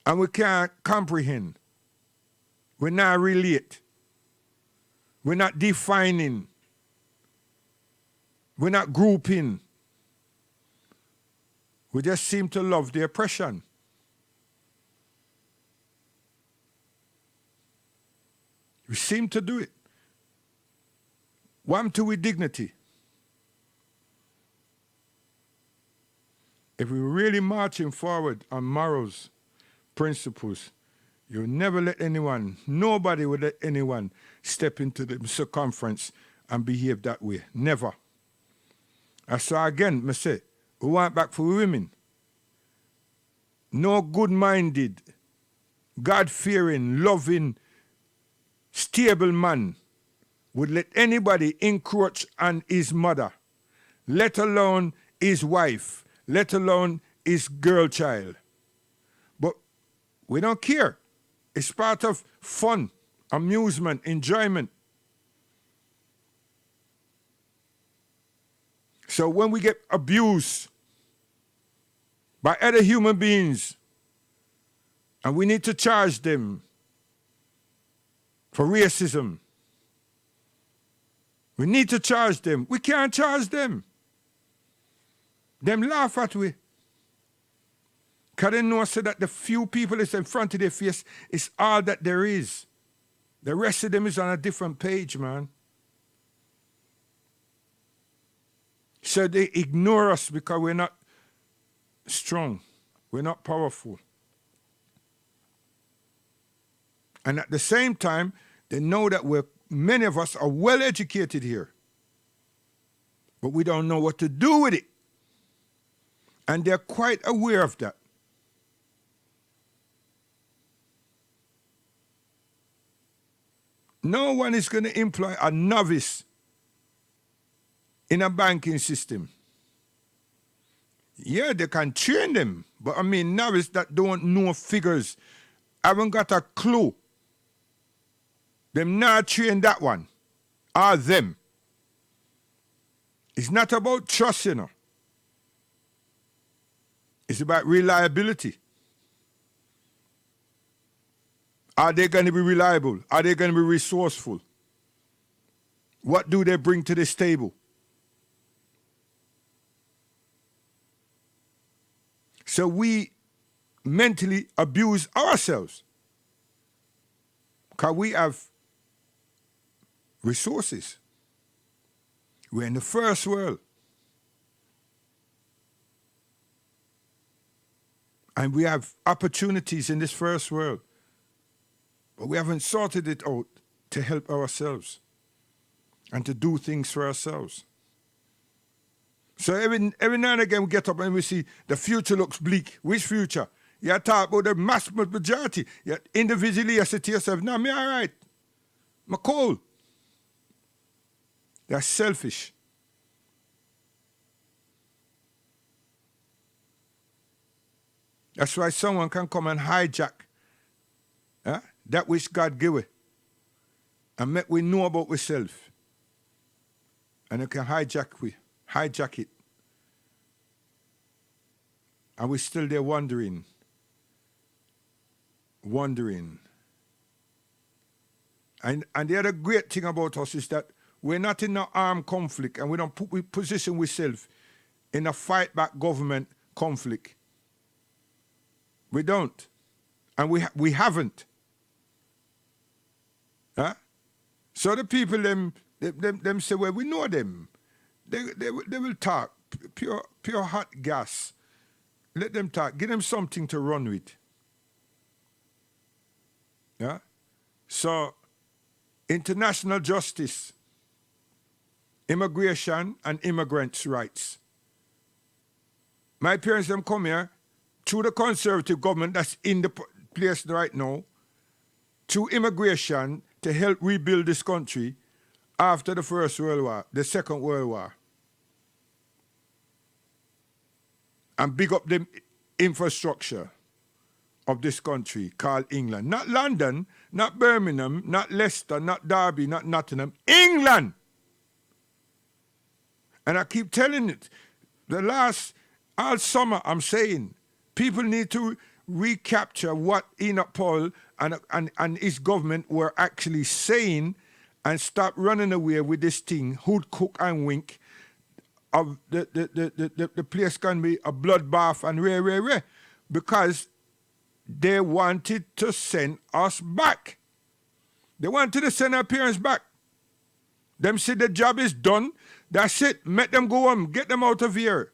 S2: And we can't comprehend. We're not relate. We're not defining. We're not grouping. We just seem to love the oppression. We seem to do it. One, two, with dignity. If we're really marching forward on morals, principles, you'll never let anyone, nobody will let anyone step into the circumference and behave that way. Never. And so again, I say, we want back for women. No good-minded, God-fearing, loving, stable man would let anybody encroach on his mother, let alone his wife, let alone his girl child. But we don't care. It's part of fun, amusement, enjoyment. So when we get abused by other human beings, and we need to charge them for racism, we need to charge them. We can't charge them. Them laugh at we. Because they know so that the few people that's in front of their face is all that there is. The rest of them is on a different page, man. So they ignore us because we're not strong. We're not powerful. And at the same time, they know that many of us are well educated here. But we don't know what to do with it. And they're quite aware of that. No one is going to employ a novice in a banking system. Yeah, they can train them, but I mean novice that don't know figures haven't got a clue. Them not train that one. Or them. It's not about trust, you know. It's about reliability. Are they going to be reliable? Are they going to be resourceful? What do they bring to this table? So we mentally abuse ourselves because we have resources. We're in the first world. And we have opportunities in this first world. But we haven't sorted it out to help ourselves and to do things for ourselves. So every now and again we get up and we see the future looks bleak. Which future? You talk about the mass majority. You individually you say to yourself, no, me all right. I'm cool. That's selfish. That's why someone can come and hijack that which God give it and make we know about ourselves. And they can hijack it. And we're still there wondering. And the other great thing about us is that we're not in an armed conflict and we don't position ourselves in a fight back government conflict. We don't. And we haven't. Huh? So the people them say, well, we know them. They will talk. Pure hot gas. Let them talk. Give them something to run with. Yeah? So international justice, immigration and immigrants' rights. My parents them come here through the conservative government that's in the place right now, through immigration to help rebuild this country after the First World War, the Second World War. And big up the infrastructure of this country called England. Not London, not Birmingham, not Leicester, not Derby, not Nottingham. England! And I keep telling it, all summer I'm saying, people need to recapture what Enoch Paul and his government were actually saying and stop running away with this thing, hood, cook and wink, of the place can be a bloodbath and rare, because they wanted to send us back. They wanted to send our parents back. Them say the job is done, that's it, make them go home, get them out of here.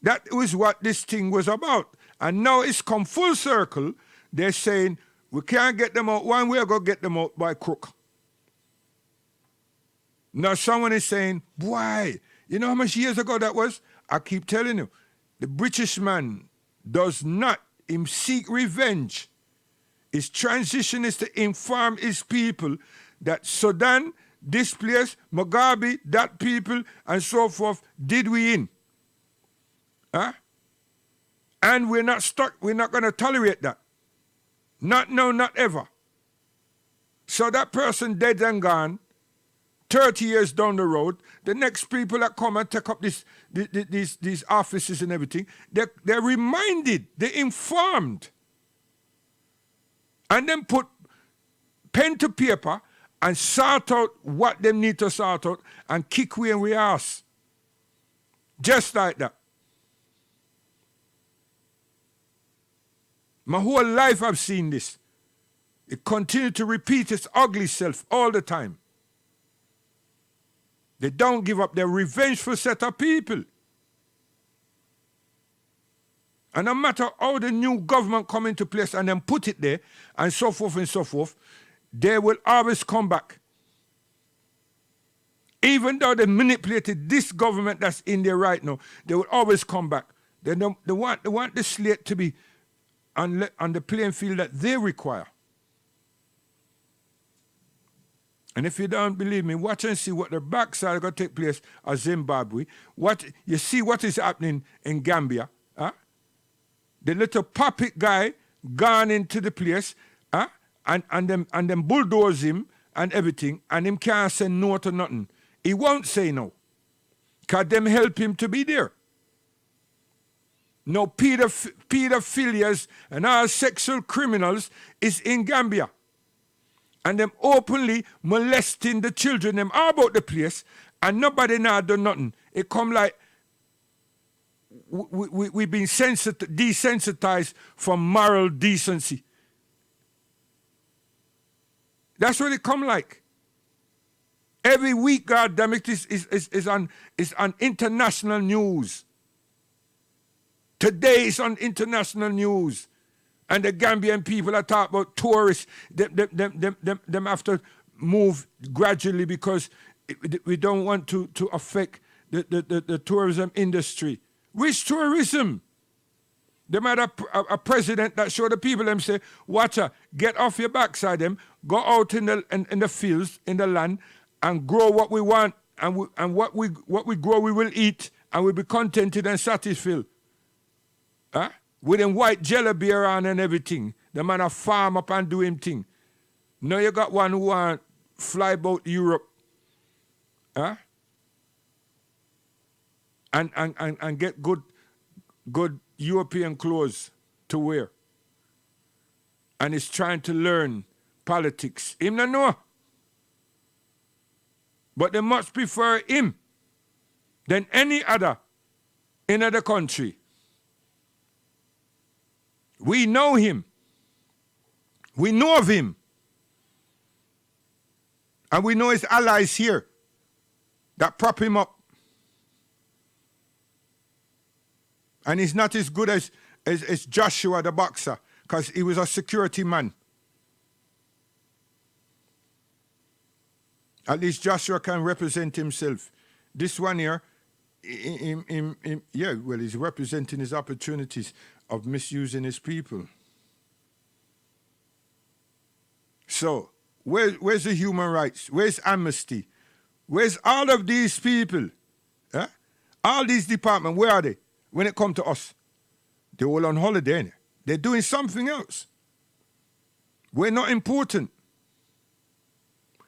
S2: That was what this thing was about. And now it's come full circle. They're saying, we can't get them out one way, we're going to get them out by crook. Now someone is saying, why? You know how much years ago that was? I keep telling you, the British man does not seek revenge. His transition is to inform his people that Sudan, this place, Mugabe, that people, and so forth, did we in. Huh? And we're not stuck. We're not going to tolerate that. Not now, not ever. So that person dead and gone, 30 years down the road, the next people that come and take up these offices and everything, they're reminded, they're informed. And then put pen to paper and sort out what they need to sort out and kick we and we ass. Just like that. My whole life I've seen this. It continues to repeat its ugly self all the time. They don't give up. They're revengeful set of people. And no matter how the new government come into place and then put it there and so forth, they will always come back. Even though they manipulated this government that's in there right now, they will always come back. They want the slate to be on the playing field that they require. And if you don't believe me, watch and see what the backside is going to take place at Zimbabwe. You see what is happening in Gambia. Huh? The little puppet guy gone into the place, and them bulldoze him and everything, and him can't say no to nothing. He won't say no. Because them help him to be there. No pedophilias and all sexual criminals is in Gambia. And them openly molesting the children them all about the place, and nobody now done nothing. It come like we've been desensitized from moral decency. That's what it come like. Every week, God damn it, is on international news. Today is on international news. And the Gambian people are talking about tourists. Them have to move gradually because we don't want to affect the tourism industry. Which tourism? They might have a president that show the people them say, watch out, get off your backside them, go out in the fields, in the land, and grow what we want, and what we grow we will eat, and we'll be contented and satisfied. Huh? With them white jelly beer on and everything. The man a farm up and do him thing. Now you got one who want fly about Europe. Huh? And get good European clothes to wear. And is trying to learn politics. Him no know. But they much prefer him than any other in other country. We know him. We know of him. And we know his allies here that prop him up. And he's not as good as Joshua the boxer, because he was a security man. At least Joshua can represent himself. This one here, he's representing his opportunities of misusing his people. So, where's the human rights? Where's amnesty? Where's all of these people? Huh? All these departments, where are they when it comes to us? They're all on holiday. Innit? They're doing something else. We're not important.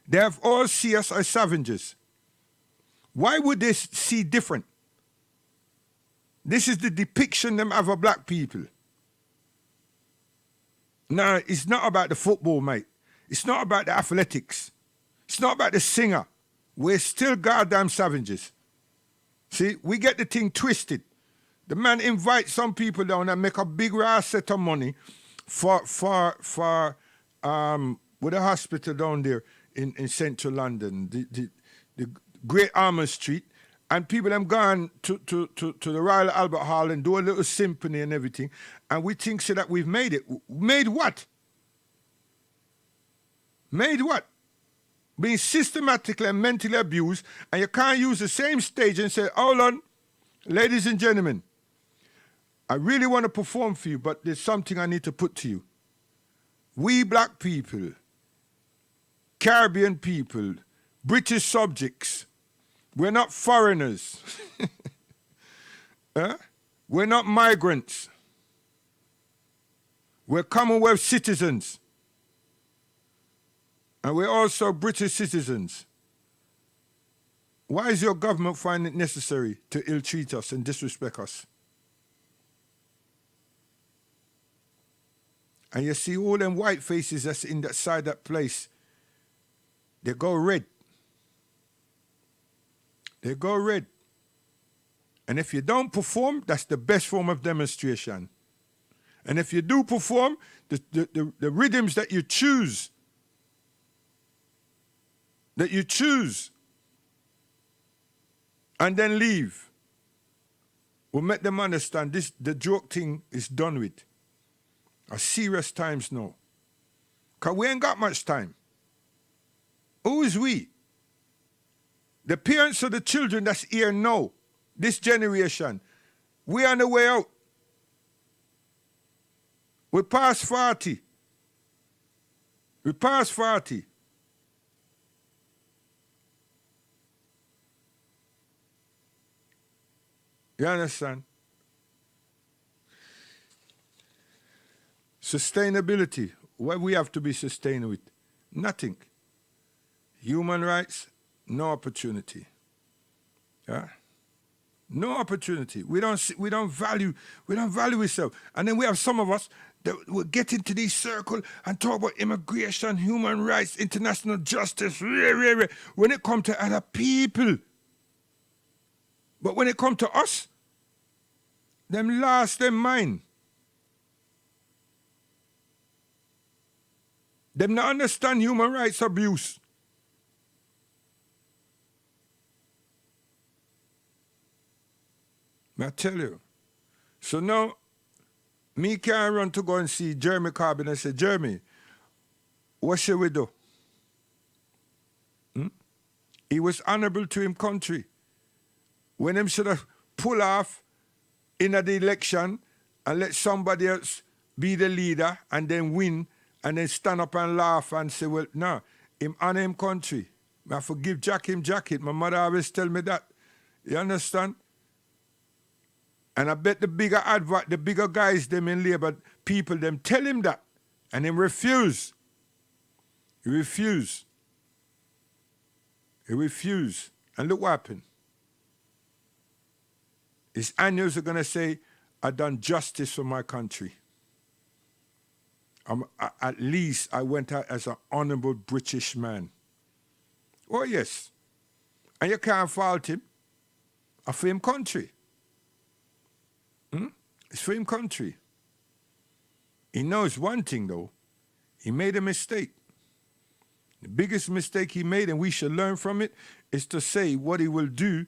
S2: They have all see us as savages. Why would they see different? This is the depiction them have of black people. Now, it's not about the football, mate. It's not about the athletics. It's not about the singer. We're still goddamn savages. See, we get the thing twisted. The man invites some people down and make a big ass set of money for with a hospital down there in central London, the Great Armour Street, and people have gone to the Royal Albert Hall and do a little symphony and everything, and we think so that we've made it. Made what? Made what? Being systematically and mentally abused, and you can't use the same stage and say, hold on, ladies and gentlemen, I really want to perform for you, but there's something I need to put to you. We black people, Caribbean people, British subjects, we're not foreigners. We're not migrants. We're Commonwealth citizens. And we're also British citizens. Why is your government finding it necessary to ill-treat us and disrespect us? And you see all them white faces that's in that side that place, they go red. They go red. And if you don't perform, that's the best form of demonstration. And if you do perform, the rhythms that you choose, and then leave, will make them understand the joke thing is done with. A serious times now. Because we ain't got much time. Who is we? The parents of the children that's here now, this generation, we on the way out. We past 40. We past 40. You understand? Sustainability. What we have to be sustained with? Nothing. Human rights, no opportunity. Yeah? No opportunity. We don't value ourselves. And then we have some of us that will get into this circle and talk about immigration, human rights, international justice, when it comes to other people. But when it comes to us, them lost their mind. Them not understand human rights abuse. I tell you. So now, me can run to go and see Jeremy Corbyn and say, Jeremy, what shall we do? He was honorable to him country. When him should have pull off in the election and let somebody else be the leader and then win and then stand up and laugh and say, well, no, him honor him country. I forgive Jack him jacket. My mother always tell me that. You understand? And I bet the bigger guys, them in Labour, people, them tell him that. And him refuse. He refuse. He refuse. And look what happened. His annuals are going to say, I done justice for my country. At least I went out as an honorable British man. Oh, yes. And you can't fault him. I for him country. It's for him country. He knows one thing, though. He made a mistake. The biggest mistake he made, and we should learn from it, is to say what he will do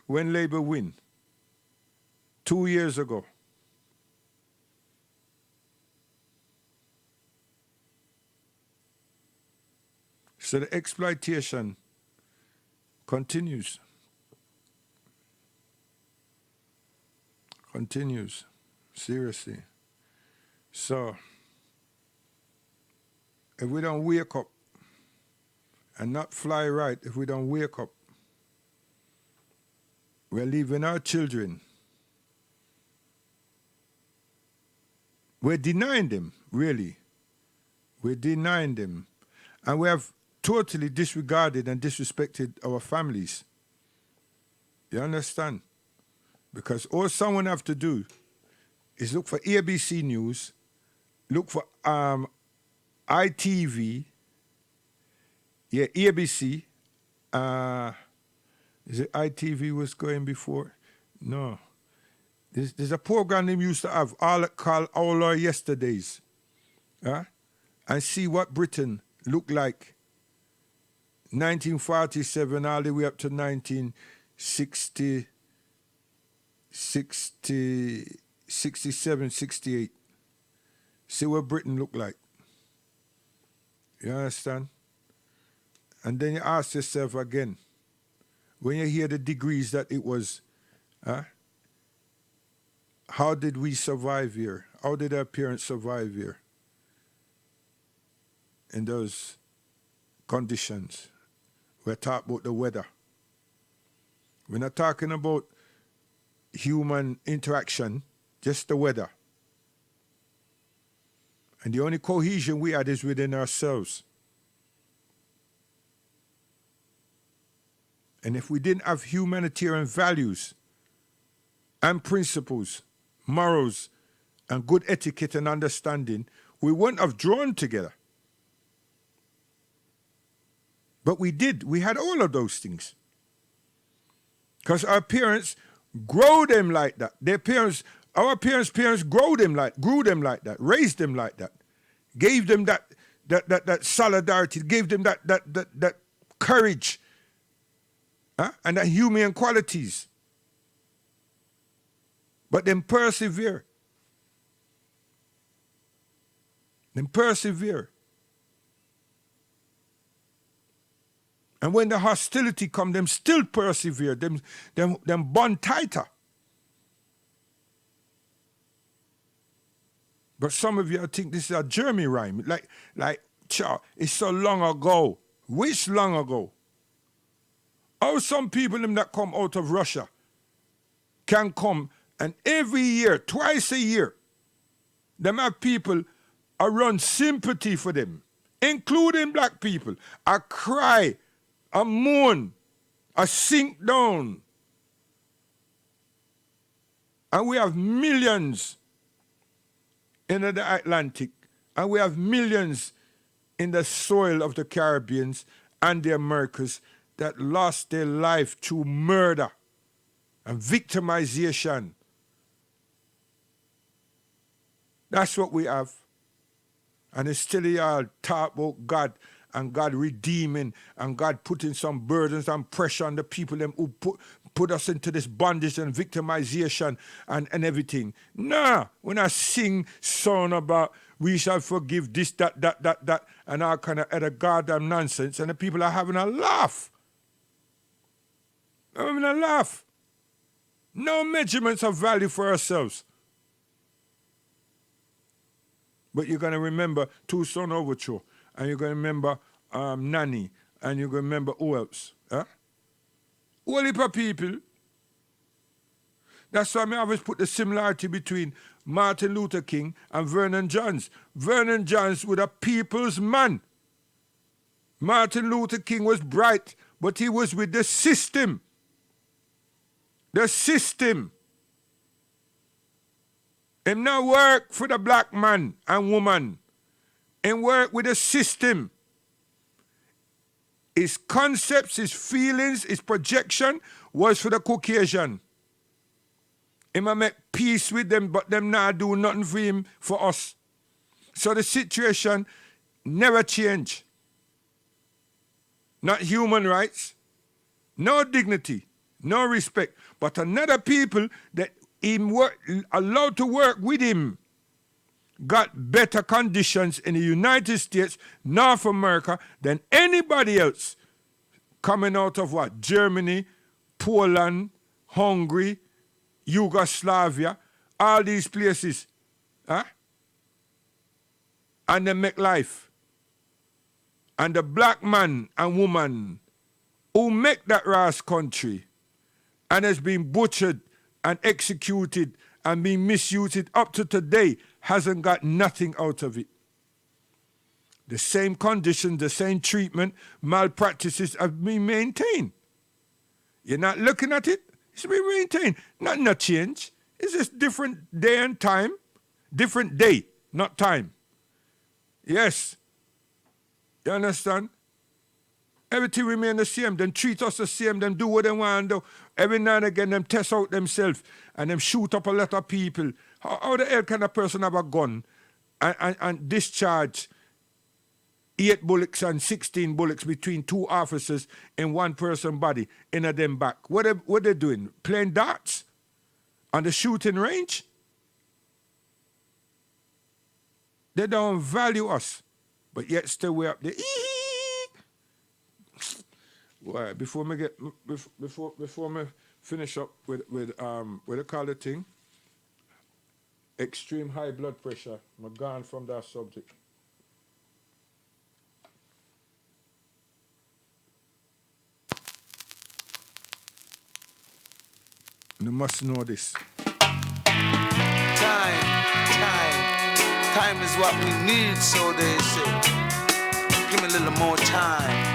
S2: when Labour win. 2 years ago. So the exploitation continues. Continues. Seriously. So, if we don't wake up and not fly right, if we don't wake up, we're leaving our children. We're denying them, really. We're denying them. And we have totally disregarded and disrespected our families. You understand? Because all someone have to do is look for ABC News, look for ITV, ABC. Is it ITV was going before? No. There's a program they used to have called All Our Yesterdays. And see what Britain looked like 1947 all the way up to 1967, 68. See what Britain looked like. You understand? And then you ask yourself again, when you hear the degrees that it was, how did we survive here? How did our parents survive here in those conditions? We're talking about the weather. We're not talking about human interaction, just the weather. And the only cohesion we had is within ourselves. And if we didn't have humanitarian values and principles, morals, and good etiquette and understanding, we wouldn't have drawn together. But we did. We had all of those things. Because our parents grow them like that. Our parents' grew them like that, raised them like that, gave them that solidarity, gave them that courage, and that human qualities. But then persevere. And when the hostility come, them still persevere. Them bond tighter. But some of you think this is a Jeremy rhyme. Like, it's so long ago. Which long ago? How some people them that come out of Russia can come and every year, twice a year, Them have people around sympathy for them, including black people. I cry, I mourn, I sink down. And we have millions in the Atlantic, and we have millions in the soil of the Caribbeans and the Americas that lost their life through murder and victimization. That's what we have. And it's still y'all talk about God and God redeeming and God putting some burdens and pressure on the people them who put us into this bondage and victimization and everything. Nah, when I sing song about we shall forgive this, that, and all kind of other goddamn nonsense, and the people are having a laugh. They're having a laugh. No measurements of value for ourselves. But you're going to remember Two Son Overture, and you're going to remember Nanny, and you're going to remember who else? Huh? Whole heap of people. That's why I always put the similarity between Martin Luther King and Vernon Johns. Vernon Johns was a people's man. Martin Luther King was bright, but he was with the system. The system. Him not work for the black man and woman. Him work with the system. His concepts, his feelings, his projection was for the Caucasian. Him a make peace with them, but them not do nothing for him, for us. So the situation never change. Not human rights, no dignity, no respect. But another people that him allowed to work with him got better conditions in the United States, North America, than anybody else coming out of what? Germany, Poland, Hungary, Yugoslavia, all these places. Huh? And they make life. And the black man and woman who make that Ras country and has been butchered and executed and been misused up to today hasn't got nothing out of it. The same conditions, the same treatment, malpractices have been maintained. You're not looking at it? It's been maintained. Nothing not change. It's just different day and time. Different day, not time. Yes. You understand? Everything remain the same. Them treat us the same. Them do what they want to do. Every now and again, them test out themselves and them shoot up a lot of people. How the hell can a person have a gun and discharge 8 bullets and 16 bullets between 2 officers in one person's body in a them back? What they doing? Playing darts on the shooting range? They don't value us, but yet still we're up there. Well, before me finish up with what they call the thing, extreme high blood pressure. I'm gone from that subject. You must know this.
S1: Time is what we need, so they say. Give me a little more time.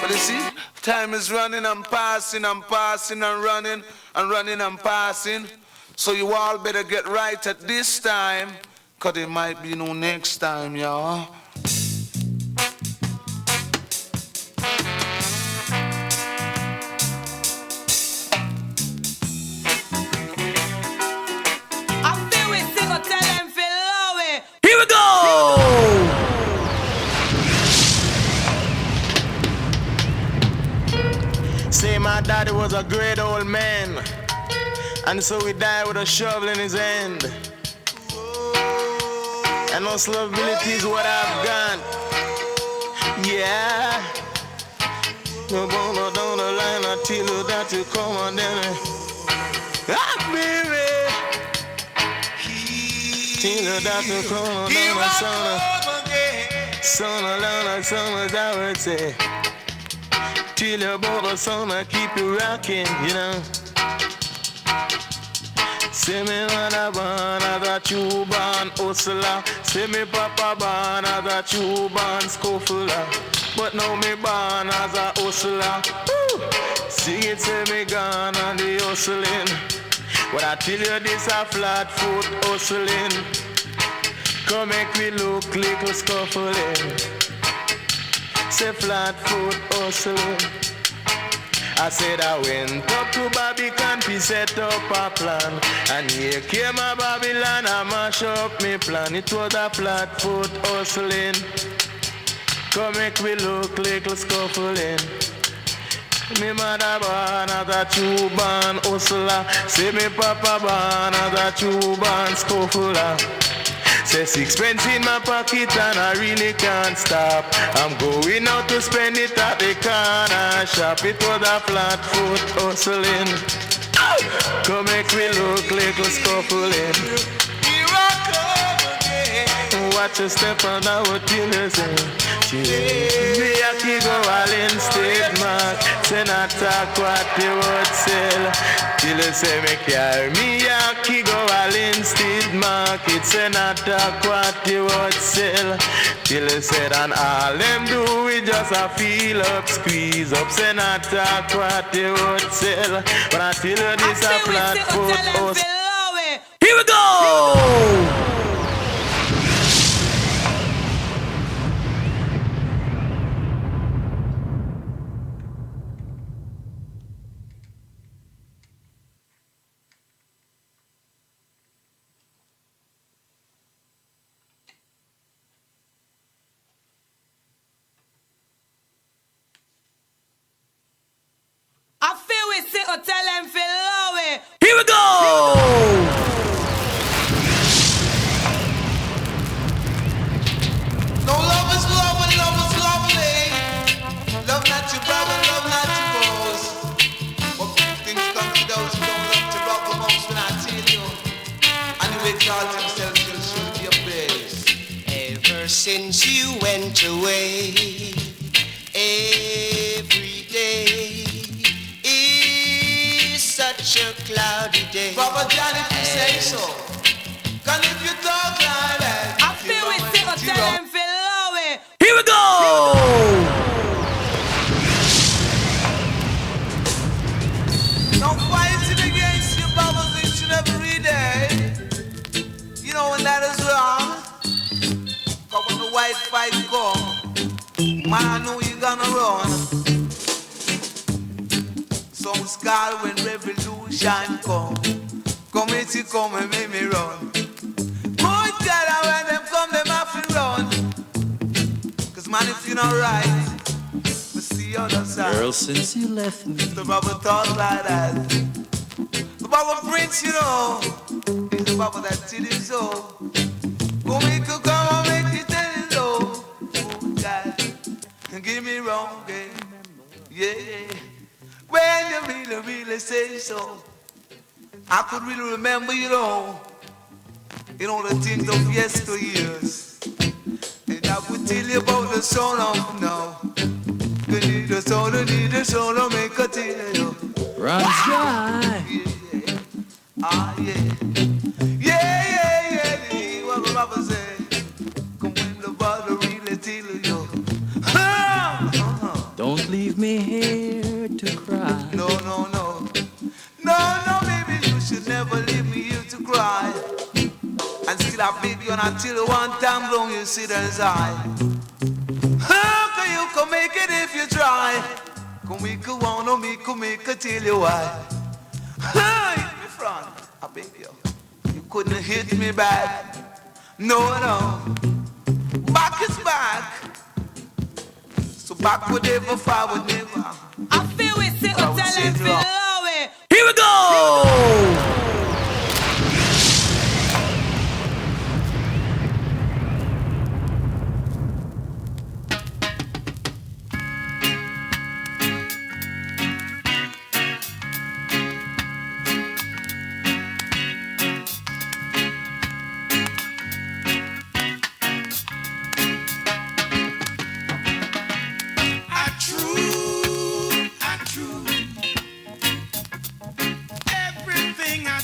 S1: But you see, time is running and passing and running and passing. So you all better get right at this time, 'cause there might be no next time, y'all.
S6: Here we go!
S7: Say my daddy was a great old man, and so he died with a shovel in his hand. And unlovability is what I've got. Yeah. No gonna down the line until you that you come on then. Ah, baby. Till you that you come on down the son as I would say. Till you bought a son, I keep you rocking, you know.
S10: Say me mother born as a true born hustler. Say me papa born as a true born scuffler. But now me born as a hustler. Woo! See it, say me gone on the hustling. But I tell you this a flat foot hustling. Come make me look little scuffling. Say flat foot hustling. I said I went up to Babylon to set up a plan. And here came a Babylon and mash up me plan. It was a flat foot hustling. Come make me look little scuffling. Me mother born as a true born hustler. Say me papa born as a true born scuffler. Say sixpence in my pocket and I really can't stop. I'm going out to spend it at the corner shop. It was a flat foot hustling. Come make me look little scuffling. Here I come again. Watch your step on that what you listen. Me a kid go all instead, man. Say not talk what you would sell. Till you say me carry me a kid go all instead, market. Say not talk what you would sell. Till you said and all them do is just a feel up, squeeze up. Say not talk what you would sell. But I tell you this a flat foot house. Here we go!
S1: I feel we sit or tell them feel low.
S10: Here we go!
S4: No, love is love and love is lovely. Love not your brother, love not your boss. But things come to those who don't love to rock the most when I tell you. And you exalt himself till should be a praise. Ever since you went away, every day is such a cloudy day. Papa John, if you say so. Cause if you talk like that,
S1: I feel we sit or tell them feel low.
S10: Here we go!
S4: No fighting against your brothers each and every day. You know when that is wrong. Cause when the white fight come, man, I know you gonna run. Some scar when revolution come. Committee come and make me run. Good God, when them come, them have to run. Cause man, if you're not right, we see the other side.
S11: Girl, since you left me,
S4: The Bible talk like that. The Bible preach, you know. It's the Bible that tell you so. Go make you come and make you tell you so. Oh God, don't get me wrong, eh? Yeah. When you really, really say so, I could really remember, you know the things of yesteryears. And I would tell you about the son of now. You need a soul, to make a tell you.
S11: runs dry.
S4: Yeah. Ah, yeah. Yeah. What the Bible say? Come when the Bible really tell you.
S11: Don't leave me here to cry.
S4: No, baby, you should never leave me here to cry. And still I beg you until one time long you sit and sigh. How you can make it if you try? Come make a one, no make a tell you why. Hit me front, I beg you. You couldn't hit me back. No. Back is back. So backward never, forward never.
S1: I feel we sit or tell them feel low.
S10: Here we go!
S12: Everything I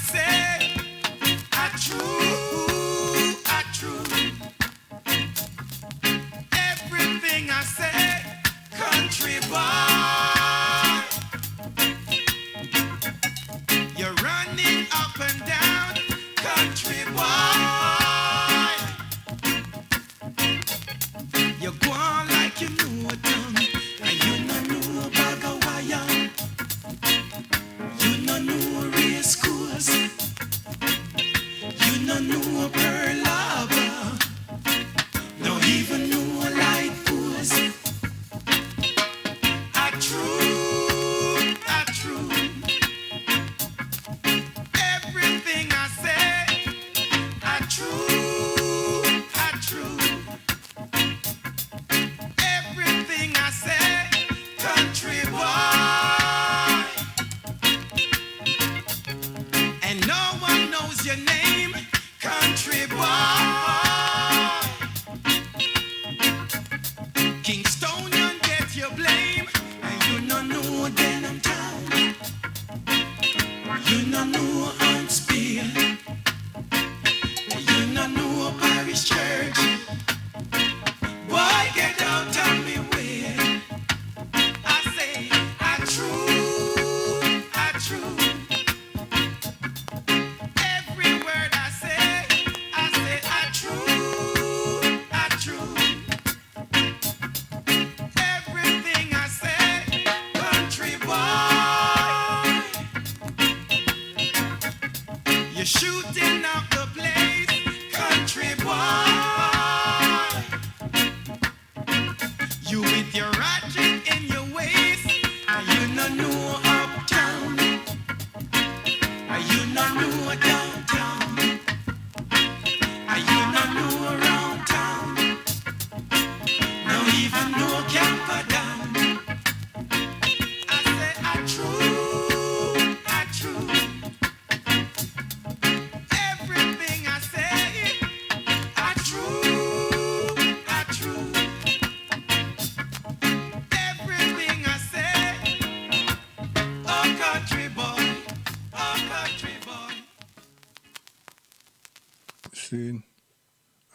S2: clean.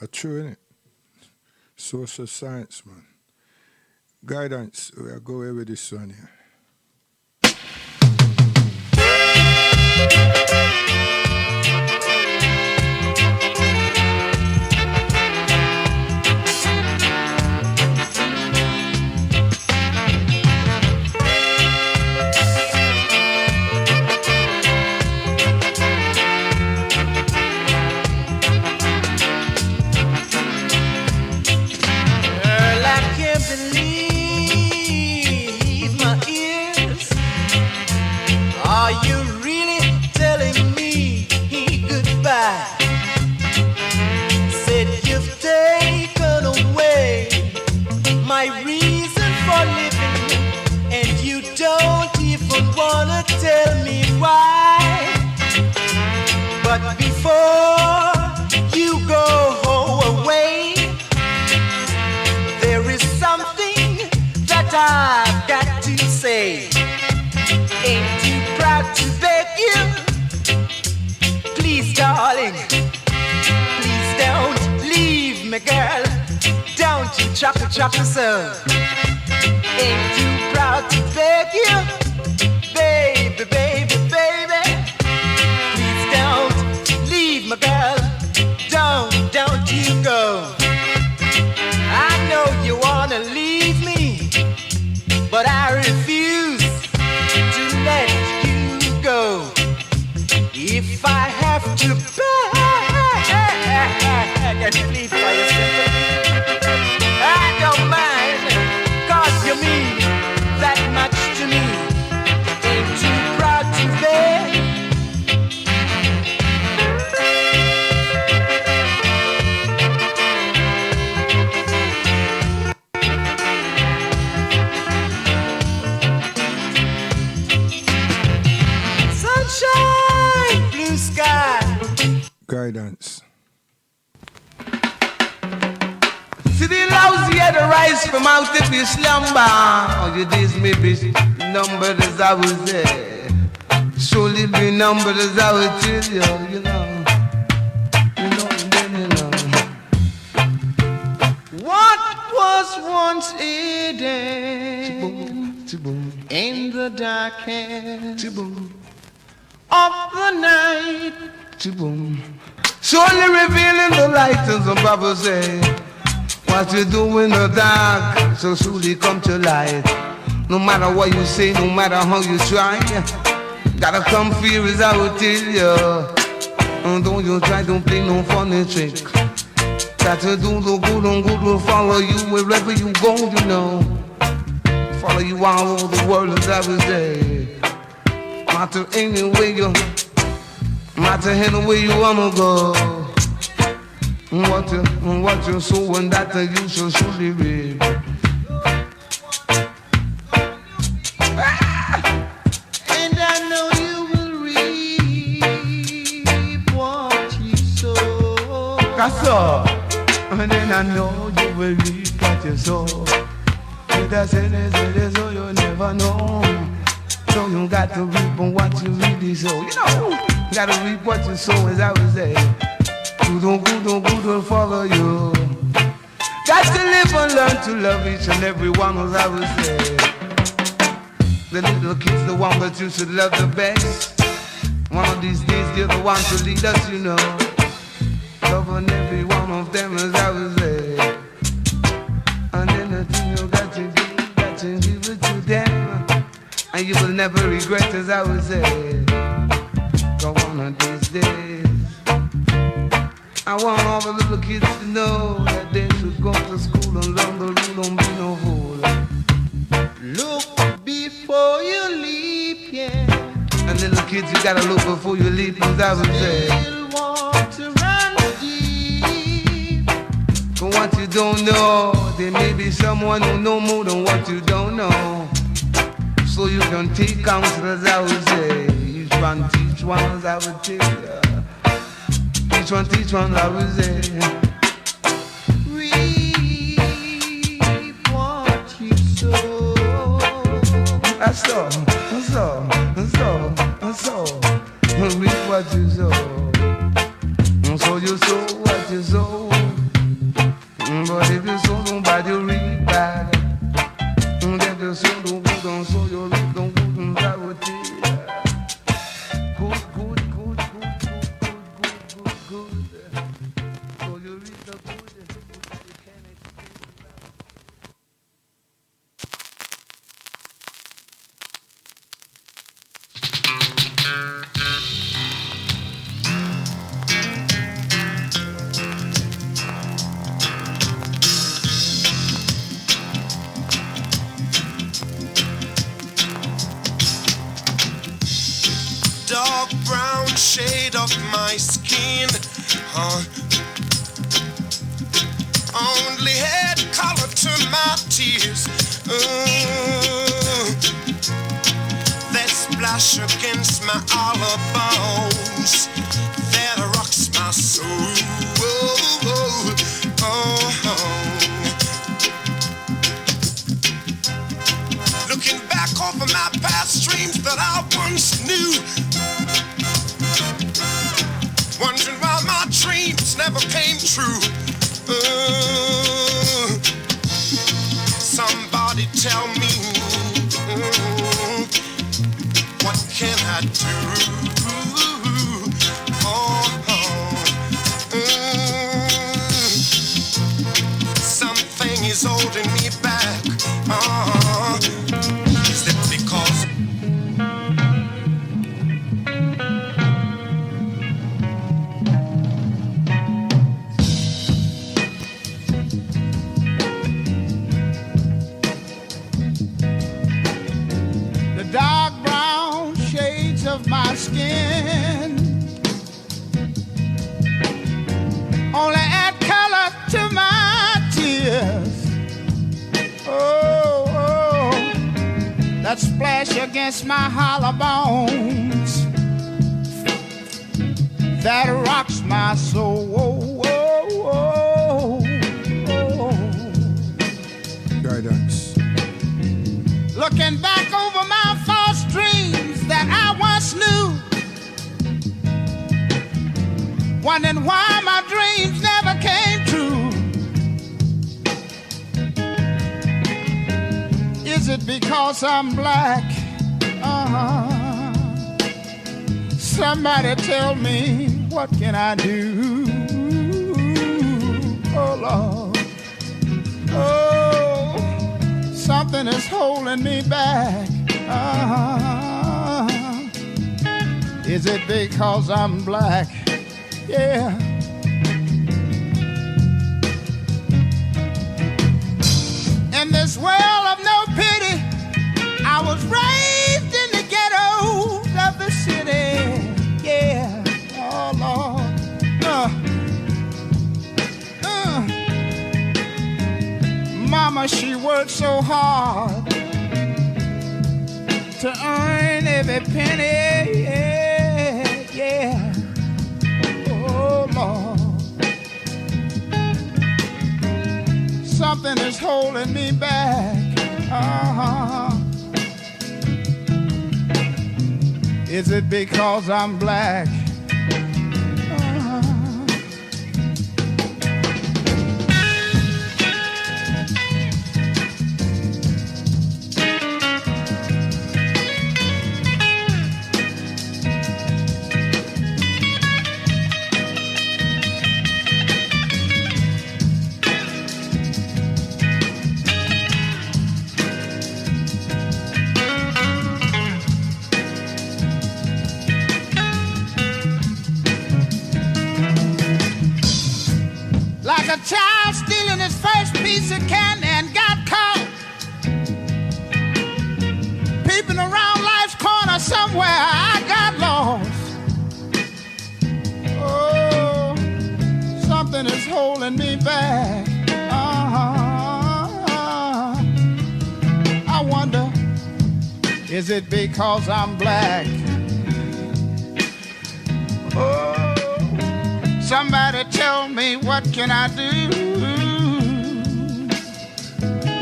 S2: A true, innit? Social science, man. Guidance, we'll go away with this one here.
S1: But before you go away, there is something that I've got to say. Ain't too proud to beg you, please, darling, please don't leave me, girl. Don't you chop so. Ain't too proud to beg you, baby, baby, baby. Please don't leave me, girl. Don't you go. I know you wanna leave me, but I refuse to let you go. If I have to beg and plead for yourself, I don't mind, 'cause you mean that much to me. Ain't too proud to beg. Sunshine, blue sky.
S2: Guidance.
S1: See the lousy head rise from out if you slumber. All your days may be numbered as I was there. Surely be numbered as I would tell you, you know. What was once hidden in the dark hands of the night, surely revealing the light, as the Bible says. What you do in the dark, so surely come to light. No matter what you say, no matter how you try, gotta come fear as I will tell you. And don't you try to play no funny trick. Got to do the good and good will follow you wherever you go, you know. Follow you all over the world, as I will say. Matter anywhere you, matter anywhere you wanna go. What you sow and that you shall surely reap. And I know you will reap what you sow. And then I know you will reap what you sow. It is so you never know. So you got to reap on what you really sow. You know, you got to reap what you sow, as I would say. Good will follow you. Got to live and learn to love each and every one, as I would say. The little kids, the one that you should love the best. One of these days, they're the ones to lead us, you know. Loving every one of them, as I would say. And then the thing you got to give it to them. And you will never regret, as I would say. Go one of these days. I want all the little kids to know that they should go to school and learn the rule, don't be no fool. Look before you leap, yeah. And little kids, you gotta look before you leap, as I would say. Want to run deep. But what you don't know, there may be someone who know more than what you don't know. So you can take counsel, as I would say. Each one teach one, as I would tell you. Teach one, I will say. Reap what you sow. That's all. Reap what you sow. So you sow what
S12: But if you so don't bad, you read bad. If you so don't good, don't so you read don't good, and that would be good, good, good, good, good, good, good, good. So you read the good, and the good that you can't explain.
S13: Dark brown shade of my skin, only had color to my tears. That splash against my hollow bones, that rocks my soul. Looking back over my past dreams that I once knew, wondering why my dreams never came true. Somebody tell me, what can I do? Something is holding me back. Is it because
S14: the dark brown shades of my skin only add color to my tears? Oh, oh, that splash against my hollow bones, that rocks my soul. Oh, oh, oh, oh.
S2: Guidance.
S14: Looking back over my false dreams that I once knew, wondering why my dreams never came true. Is it because I'm black? Somebody tell me, what can I do? Oh Lord, oh, something is holding me back. Is it because I'm black? Yeah. In this world of no pity, I was raised in the ghettos of the city. Yeah, oh Lord. Mama, she worked so hard to earn every penny. Yeah, yeah. Oh Lord. Something is holding me back. Is it because I'm black? Like a child stealing his first piece of candy and got caught, peeping around life's corner somewhere, I got lost. Oh, something is holding me back. I wonder, is it because I'm black? Oh, somebody tell me, what can I do?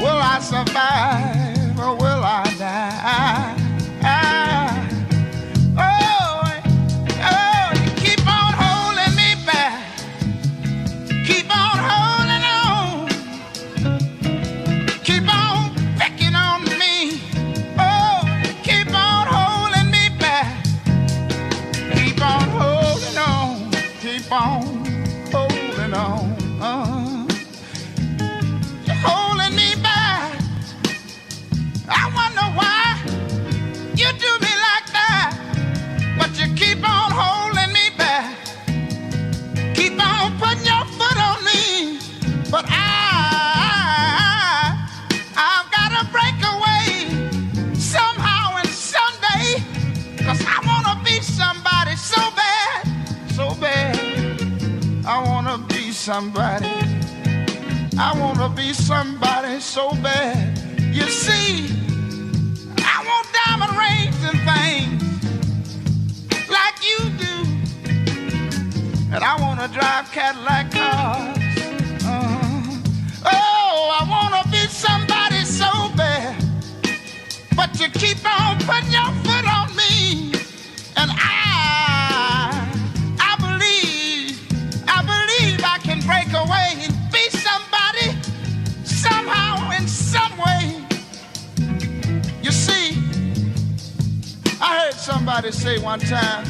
S14: Will I survive or will I die? Oh, you keep on holding me back. Keep on holding on. But I've got to break away somehow and someday, 'cause I want to be somebody so bad, so bad. I want to be somebody. I want to be somebody so bad. You see, I want diamond rings and things like you do. And I want to drive Cadillac cars. Oh, I want to be somebody so bad. But you keep on putting your foot on me. And I believe I can break away and be somebody somehow in some way. You see, I heard somebody say one time,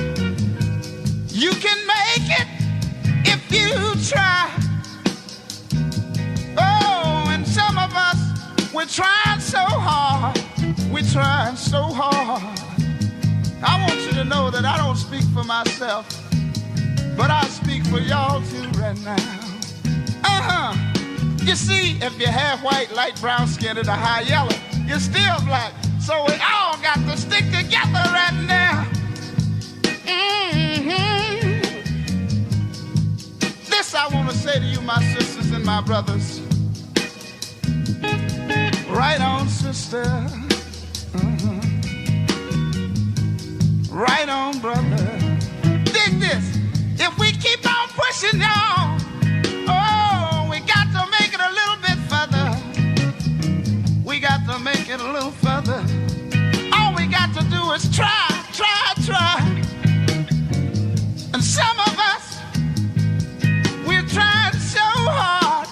S14: you can make it if you try. Oh, and some of us, we're trying so hard. We're trying so hard. I want you to know that I don't speak for myself, but I speak for y'all too right now. You see, if you're half white, light brown skinned, or high yellow, you're still black. So we all got to stick together right now. This I want to say to you, my sisters and my brothers. Right on, sister. Right on, brother. Dig this. If we keep on pushing, y'all, oh, we got to make it a little bit further. We got to make it a little further. All we got to do is try. And some of us, we're trying so hard.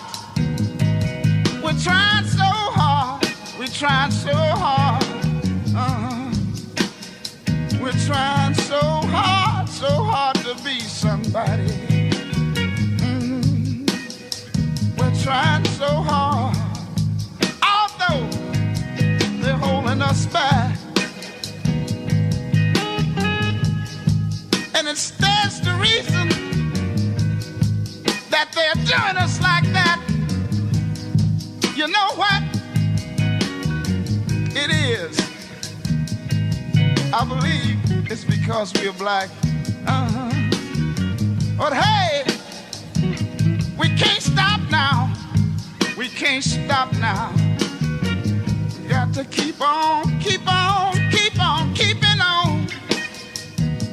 S14: We're trying so hard. We're trying so hard. We're trying so hard to be somebody. We're trying so hard, although they're holding us back. And it stands to reason that they're doing us like that. You know what? It is. I believe it's because we're black. But hey, we can't stop now. We can't stop now. We got to keep on, keeping on.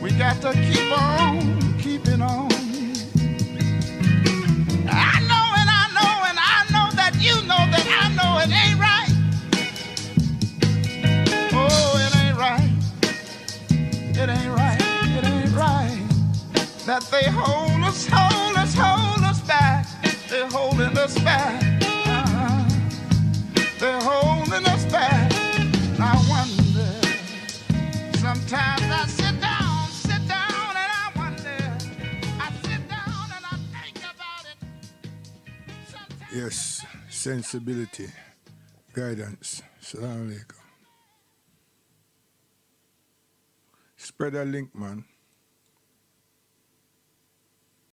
S14: We got to keep on, keeping on. I know that you know that I know it ain't right. Oh, it ain't right. It ain't right. It ain't right. That they hold us back. They're holding us back. They're holding us back. I wonder. Sometimes I sit down, and I wonder. I sit down and I think about it.
S2: Yes, sensibility, guidance. Assalamu alaikum. Spread a link, man.